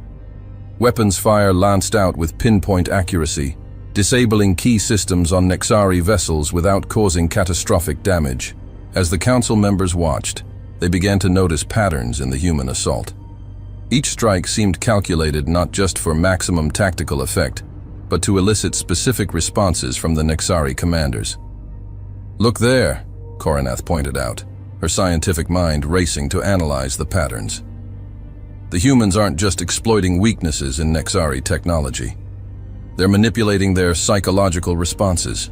Weapons fire lanced out with pinpoint accuracy, disabling key systems on Nexari vessels without causing catastrophic damage. As the council members watched, they began to notice patterns in the human assault. Each strike seemed calculated not just for maximum tactical effect, but to elicit specific responses from the Nexari commanders. Look there, Coronath pointed out, her scientific mind racing to analyze the patterns. The humans aren't just exploiting weaknesses in Nexari technology. They're manipulating their psychological responses.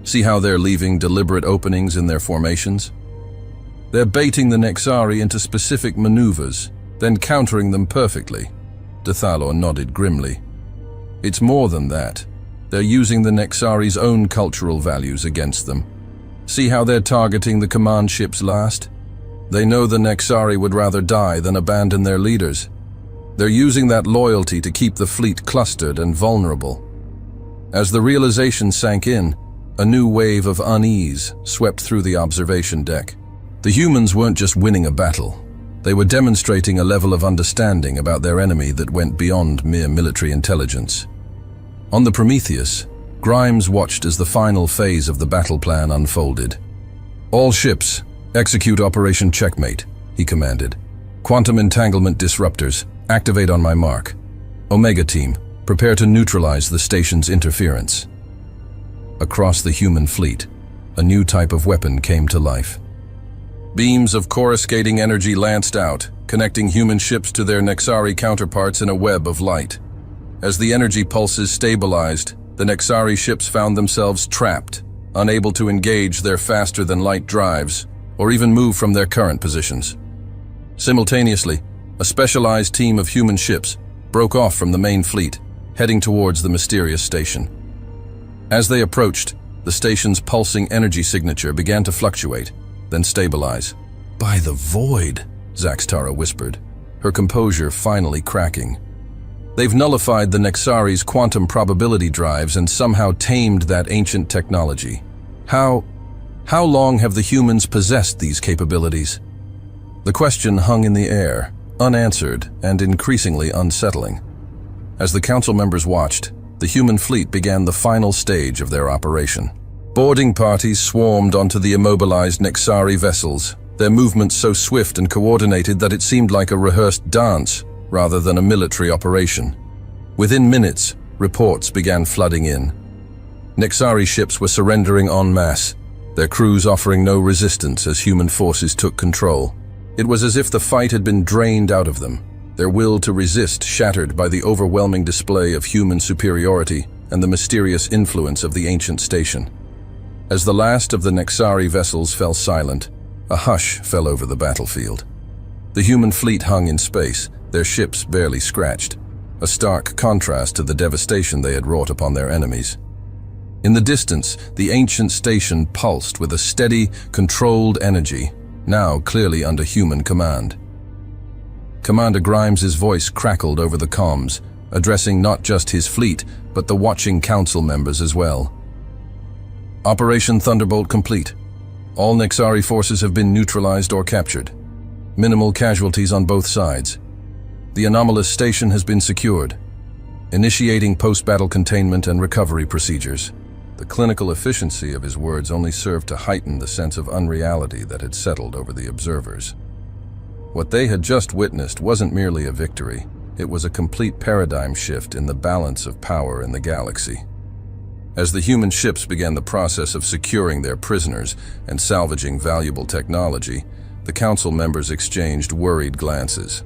See how they're leaving deliberate openings in their formations? They're baiting the Nexari into specific maneuvers, then countering them perfectly. Dathalor nodded grimly. It's more than that. They're using the Nexari's own cultural values against them. See how they're targeting the command ships last? They know the Nexari would rather die than abandon their leaders. They're using that loyalty to keep the fleet clustered and vulnerable. As the realization sank in, a new wave of unease swept through the observation deck. The humans weren't just winning a battle. They were demonstrating a level of understanding about their enemy that went beyond mere military intelligence. On the Prometheus, Grimes watched as the final phase of the battle plan unfolded. All ships, execute Operation Checkmate, he commanded. Quantum entanglement disruptors, activate on my mark. Omega Team, prepare to neutralize the station's interference. Across the human fleet, a new type of weapon came to life. Beams of coruscating energy lanced out, connecting human ships to their Nexari counterparts in a web of light. As the energy pulses stabilized, the Nexari ships found themselves trapped, unable to engage their faster-than-light drives, or even move from their current positions. Simultaneously, a specialized team of human ships broke off from the main fleet, heading towards the mysterious station. As they approached, the station's pulsing energy signature began to fluctuate, then stabilize. "By the void," Zaxtara whispered, her composure finally cracking. "They've nullified the Nexari's quantum probability drives and somehow tamed that ancient technology. How long have the humans possessed these capabilities?" The question hung in the air, unanswered and increasingly unsettling. As the council members watched, the human fleet began the final stage of their operation. Boarding parties swarmed onto the immobilized Nexari vessels, their movements so swift and coordinated that it seemed like a rehearsed dance rather than a military operation. Within minutes, reports began flooding in. Nexari ships were surrendering en masse, their crews offering no resistance as human forces took control. It was as if the fight had been drained out of them, their will to resist shattered by the overwhelming display of human superiority and the mysterious influence of the ancient station. As the last of the Nexari vessels fell silent, a hush fell over the battlefield. The human fleet hung in space, their ships barely scratched, a stark contrast to the devastation they had wrought upon their enemies. In the distance, the ancient station pulsed with a steady, controlled energy, now clearly under human command. Commander Grimes's voice crackled over the comms, addressing not just his fleet, but the watching council members as well. "Operation Thunderbolt complete. All Nexari forces have been neutralized or captured. Minimal casualties on both sides. The anomalous station has been secured. Initiating post-battle containment and recovery procedures." The clinical efficiency of his words only served to heighten the sense of unreality that had settled over the observers. What they had just witnessed wasn't merely a victory, it was a complete paradigm shift in the balance of power in the galaxy. As the human ships began the process of securing their prisoners and salvaging valuable technology, the council members exchanged worried glances.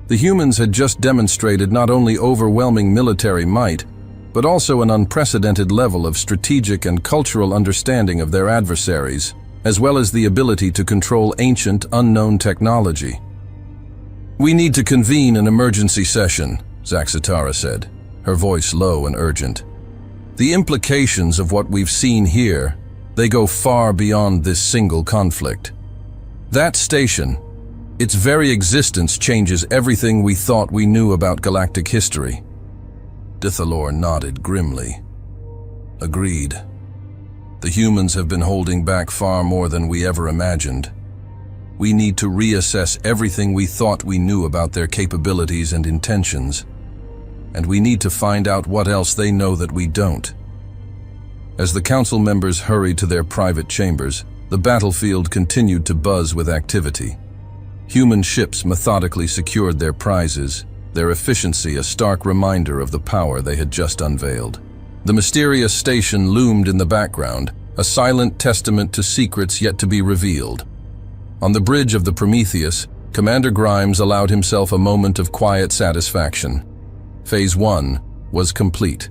The humans had just demonstrated not only overwhelming military might, but also an unprecedented level of strategic and cultural understanding of their adversaries, as well as the ability to control ancient, unknown technology. "We need to convene an emergency session," Zaxtara said, her voice low and urgent. "The implications of what we've seen here, they go far beyond this single conflict. That station, its very existence changes everything we thought we knew about galactic history." Dithalor nodded grimly. "Agreed. The humans have been holding back far more than we ever imagined. We need to reassess everything we thought we knew about their capabilities and intentions. And we need to find out what else they know that we don't." As the council members hurried to their private chambers, the battlefield continued to buzz with activity. Human ships methodically secured their prizes, their efficiency a stark reminder of the power they had just unveiled. The mysterious station loomed in the background, a silent testament to secrets yet to be revealed. On the bridge of the Prometheus, Commander Grimes allowed himself a moment of quiet satisfaction. Phase 1 was complete.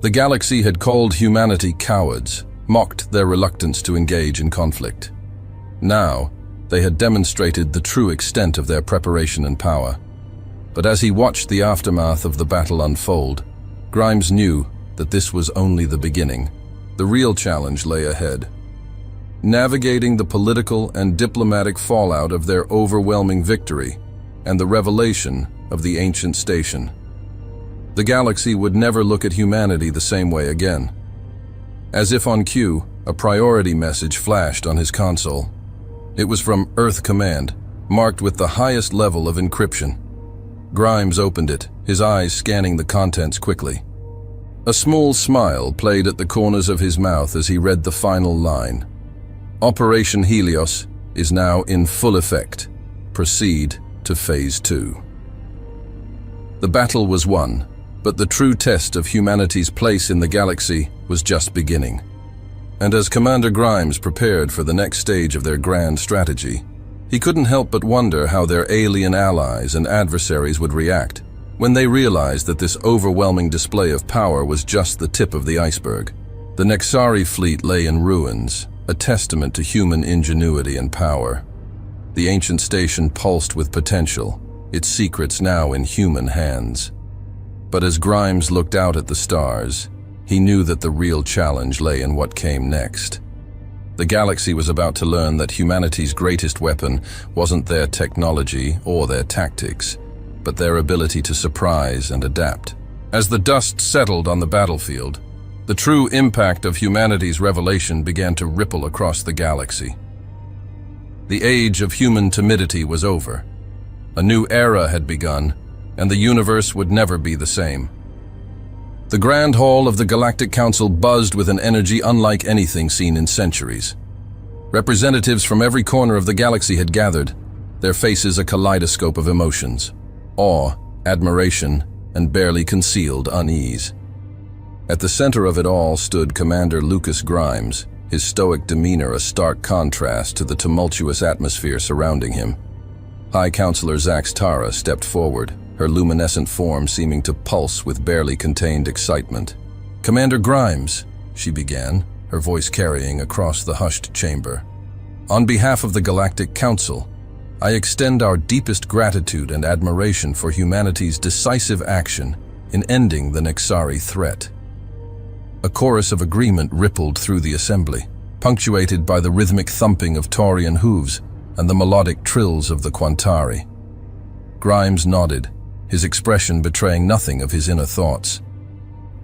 The galaxy had called humanity cowards, mocked their reluctance to engage in conflict. Now, they had demonstrated the true extent of their preparation and power. But as he watched the aftermath of the battle unfold, Grimes knew that this was only the beginning. The real challenge lay ahead. Navigating the political and diplomatic fallout of their overwhelming victory and the revelation of the ancient station. The galaxy would never look at humanity the same way again. As if on cue, a priority message flashed on his console. It was from Earth Command, marked with the highest level of encryption. Grimes opened it, his eyes scanning the contents quickly. A small smile played at the corners of his mouth as he read the final line. "Operation Helios is now in full effect. Proceed to Phase 2. The battle was won, but the true test of humanity's place in the galaxy was just beginning. And as Commander Grimes prepared for the next stage of their grand strategy, he couldn't help but wonder how their alien allies and adversaries would react when they realized that this overwhelming display of power was just the tip of the iceberg. The Nexari fleet lay in ruins, a testament to human ingenuity and power. The ancient station pulsed with potential, its secrets now in human hands. But as Grimes looked out at the stars, he knew that the real challenge lay in what came next. The galaxy was about to learn that humanity's greatest weapon wasn't their technology or their tactics, but their ability to surprise and adapt. As the dust settled on the battlefield, the true impact of humanity's revelation began to ripple across the galaxy. The age of human timidity was over. A new era had begun, and the universe would never be the same. The Grand Hall of the Galactic Council buzzed with an energy unlike anything seen in centuries. Representatives from every corner of the galaxy had gathered, their faces a kaleidoscope of emotions: awe, admiration, and barely concealed unease. At the center of it all stood Commander Lucas Grimes, his stoic demeanor a stark contrast to the tumultuous atmosphere surrounding him. High Counselor Zax Tara stepped forward, her luminescent form seeming to pulse with barely contained excitement. "Commander Grimes," she began, her voice carrying across the hushed chamber. "On behalf of the Galactic Council, I extend our deepest gratitude and admiration for humanity's decisive action in ending the Nexari threat." A chorus of agreement rippled through the assembly, punctuated by the rhythmic thumping of Taurian hooves and the melodic trills of the Quantari. Grimes nodded, his expression betraying nothing of his inner thoughts.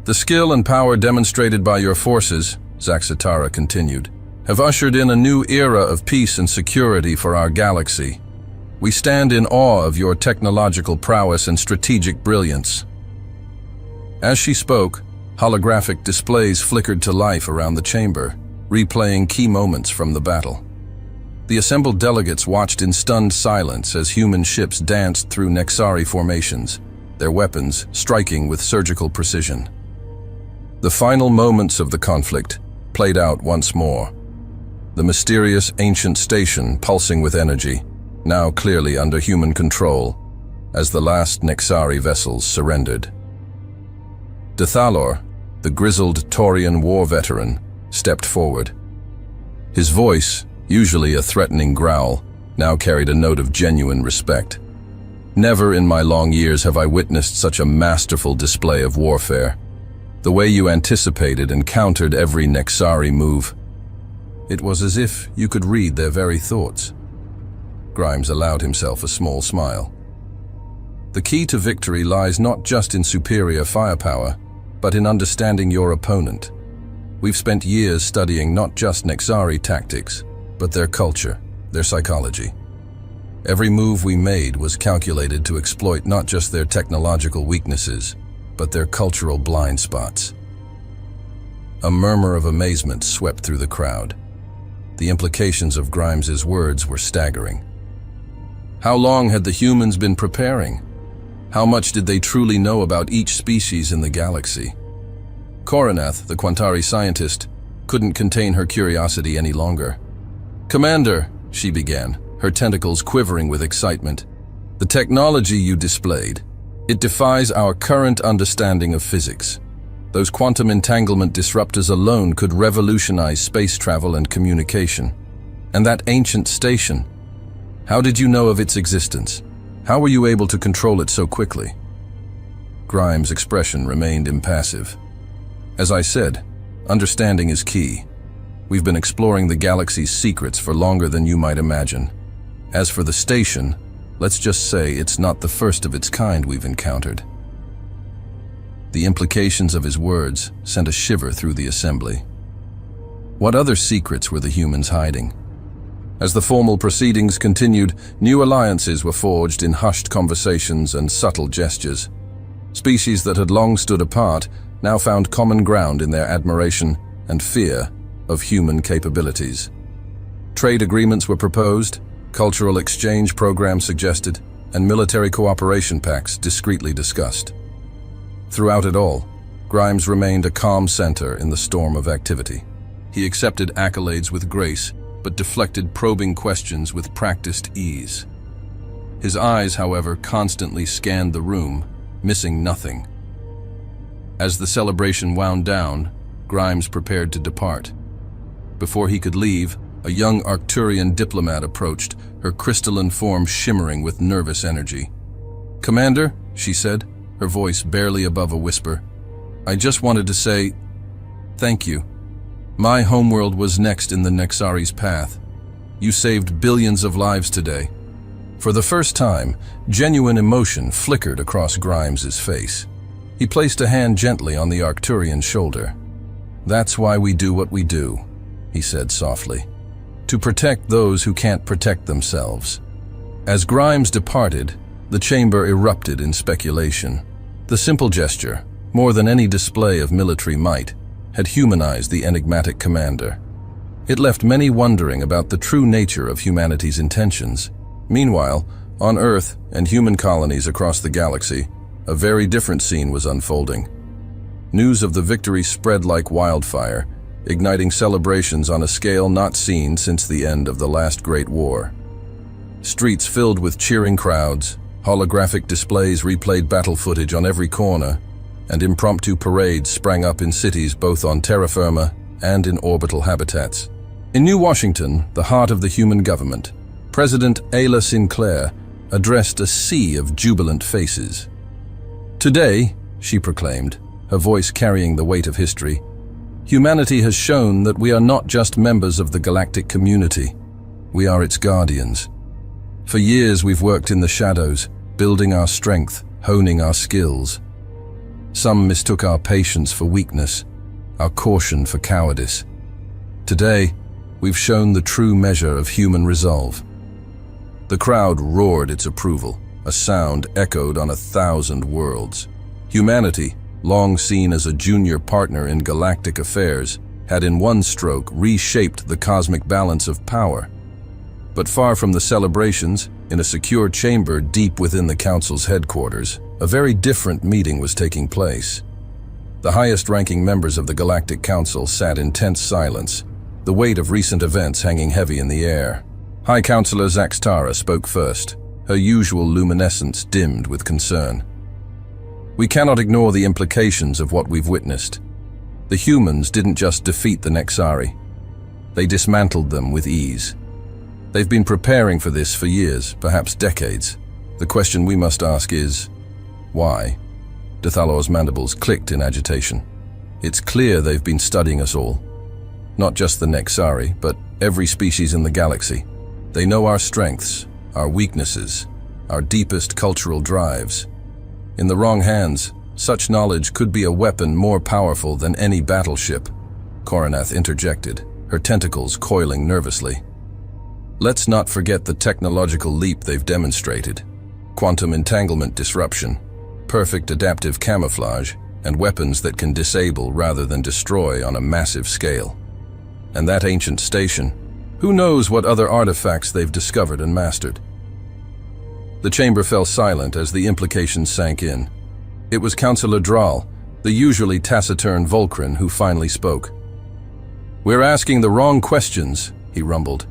"The skill and power demonstrated by your forces," Zax Tara continued, "have ushered in a new era of peace and security for our galaxy. We stand in awe of your technological prowess and strategic brilliance." As she spoke, holographic displays flickered to life around the chamber, replaying key moments from the battle. The assembled delegates watched in stunned silence as human ships danced through Nexari formations, their weapons striking with surgical precision. The final moments of the conflict played out once more. The mysterious ancient station pulsing with energy, now clearly under human control, as the last Nexari vessels surrendered. Dethalor, the grizzled Taurian war veteran, stepped forward. His voice, usually a threatening growl, now carried a note of genuine respect. "Never in my long years have I witnessed such a masterful display of warfare. The way you anticipated and countered every Nexari move. It was as if you could read their very thoughts." Grimes allowed himself a small smile. "The key to victory lies not just in superior firepower, but in understanding your opponent. We've spent years studying not just Nexari tactics, but their culture, their psychology. Every move we made was calculated to exploit not just their technological weaknesses, but their cultural blind spots." A murmur of amazement swept through the crowd. The implications of Grimes's words were staggering. How long had the humans been preparing? How much did they truly know about each species in the galaxy? Coronath, the Quantari scientist, couldn't contain her curiosity any longer. "Commander," she began, her tentacles quivering with excitement, "the technology you displayed, it defies our current understanding of physics. Those quantum entanglement disruptors alone could revolutionize space travel and communication. And that ancient station, how did you know of its existence? How were you able to control it so quickly?" Grimes' expression remained impassive. "As I said, understanding is key. We've been exploring the galaxy's secrets for longer than you might imagine. As for the station, let's just say it's not the first of its kind we've encountered." The implications of his words sent a shiver through the assembly. What other secrets were the humans hiding? As the formal proceedings continued, new alliances were forged in hushed conversations and subtle gestures. Species that had long stood apart now found common ground in their admiration and fear of human capabilities. Trade agreements were proposed, cultural exchange programs suggested, and military cooperation pacts discreetly discussed. Throughout it all, Grimes remained a calm center in the storm of activity. He accepted accolades with grace, but deflected probing questions with practiced ease. His eyes, however, constantly scanned the room, missing nothing. As the celebration wound down, Grimes prepared to depart. Before he could leave, a young Arcturian diplomat approached, her crystalline form shimmering with nervous energy. "Commander," she said, her voice barely above a whisper, "I just wanted to say thank you. My homeworld was next in the Nexari's path. You saved billions of lives today." For the first time, genuine emotion flickered across Grimes's face. He placed a hand gently on the Arcturian's shoulder. "That's why we do what we do," he said softly. "To protect those who can't protect themselves." As Grimes departed, the chamber erupted in speculation. The simple gesture, more than any display of military might, had humanized the enigmatic commander. It left many wondering about the true nature of humanity's intentions. Meanwhile, on Earth and human colonies across the galaxy, a very different scene was unfolding. News of the victory spread like wildfire, igniting celebrations on a scale not seen since the end of the last Great War. Streets filled with cheering crowds, holographic displays replayed battle footage on every corner, and impromptu parades sprang up in cities both on terra firma and in orbital habitats. In New Washington, the heart of the human government, President Ayla Sinclair addressed a sea of jubilant faces. "Today," she proclaimed, her voice carrying the weight of history, "humanity has shown that we are not just members of the galactic community. We are its guardians. For years we've worked in the shadows, building our strength, honing our skills. Some mistook our patience for weakness, our caution for cowardice. Today, we've shown the true measure of human resolve." The crowd roared its approval, a sound echoed on 1,000 worlds. Humanity, long seen as a junior partner in galactic affairs, had in one stroke reshaped the cosmic balance of power. But far from the celebrations, in a secure chamber deep within the Council's headquarters, a very different meeting was taking place. The highest-ranking members of the Galactic Council sat in tense silence, the weight of recent events hanging heavy in the air. High Counselor Zax Tara spoke first, her usual luminescence dimmed with concern. "We cannot ignore the implications of what we've witnessed. The humans didn't just defeat the Nexari. They dismantled them with ease. They've been preparing for this for years, perhaps decades. The question we must ask is, why?" Dethalor's mandibles clicked in agitation. "It's clear they've been studying us all. Not just the Nexari, but every species in the galaxy. They know our strengths, our weaknesses, our deepest cultural drives. In the wrong hands, such knowledge could be a weapon more powerful than any battleship," Coronath interjected, her tentacles coiling nervously. "Let's not forget the technological leap they've demonstrated. Quantum entanglement disruption, perfect adaptive camouflage, and weapons that can disable rather than destroy on a massive scale. And that ancient station, who knows what other artifacts they've discovered and mastered?" The chamber fell silent as the implications sank in. It was Councillor Drall, the usually taciturn Volcran, who finally spoke. "We're asking the wrong questions," he rumbled.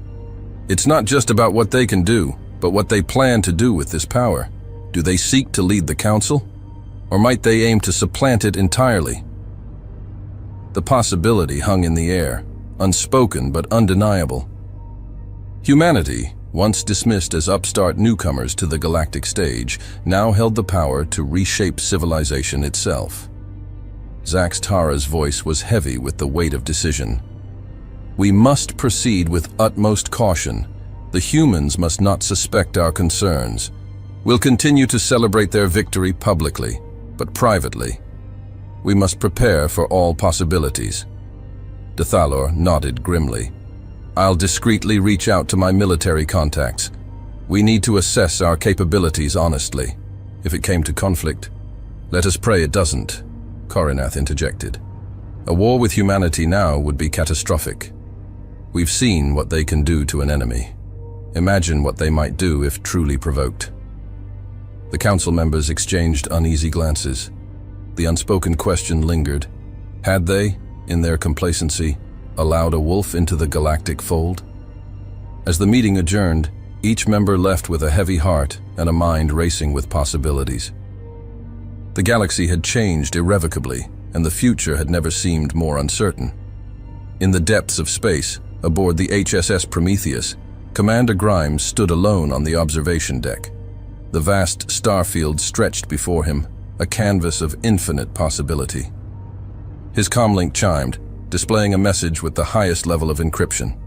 "It's not just about what they can do, but what they plan to do with this power. Do they seek to lead the Council? Or might they aim to supplant it entirely?" The possibility hung in the air, unspoken but undeniable. Humanity, once dismissed as upstart newcomers to the galactic stage, now held the power to reshape civilization itself. Zax Tara's voice was heavy with the weight of decision. "We must proceed with utmost caution. The humans must not suspect our concerns. We'll continue to celebrate their victory publicly, but privately. We must prepare for all possibilities." Dethalor nodded grimly. "I'll discreetly reach out to my military contacts. We need to assess our capabilities honestly. If it came to conflict, let us pray it doesn't," Coronath interjected. "A war with humanity now would be catastrophic. We've seen what they can do to an enemy. Imagine what they might do if truly provoked." The council members exchanged uneasy glances. The unspoken question lingered. Had they, in their complacency, allowed a wolf into the galactic fold? As the meeting adjourned, each member left with a heavy heart and a mind racing with possibilities. The galaxy had changed irrevocably, and the future had never seemed more uncertain. In the depths of space, aboard the HSS Prometheus, Commander Grimes stood alone on the observation deck. The vast star field stretched before him, a canvas of infinite possibility. His comlink chimed, displaying a message with the highest level of encryption.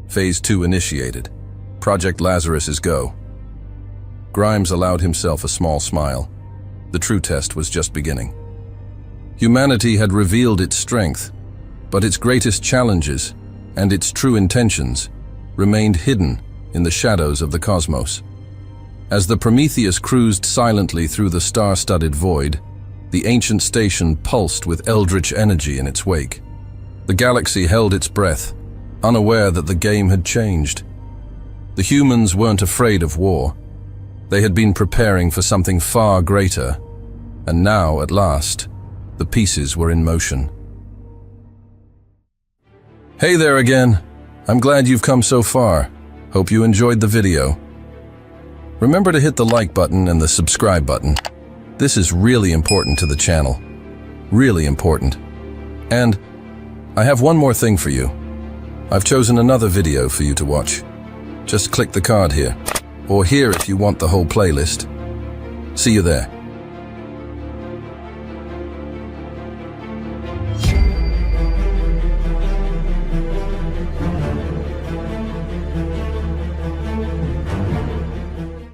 Phase 2 initiated. Project Lazarus is go. Grimes allowed himself a small smile. The true test was just beginning. Humanity had revealed its strength, but its greatest challenges and its true intentions remained hidden in the shadows of the cosmos. As the Prometheus cruised silently through the star-studded void, the ancient station pulsed with eldritch energy in its wake. The galaxy held its breath, unaware that the game had changed. The humans weren't afraid of war. They had been preparing for something far greater, and now, at last, the pieces were in motion. Hey there again. I'm glad you've come so far. Hope you enjoyed the video. Remember to hit the like button and the subscribe button. This is really important to the channel. Really important. And I have one more thing for you. I've chosen another video for you to watch. Just click the card here, or here if you want the whole playlist. See you there.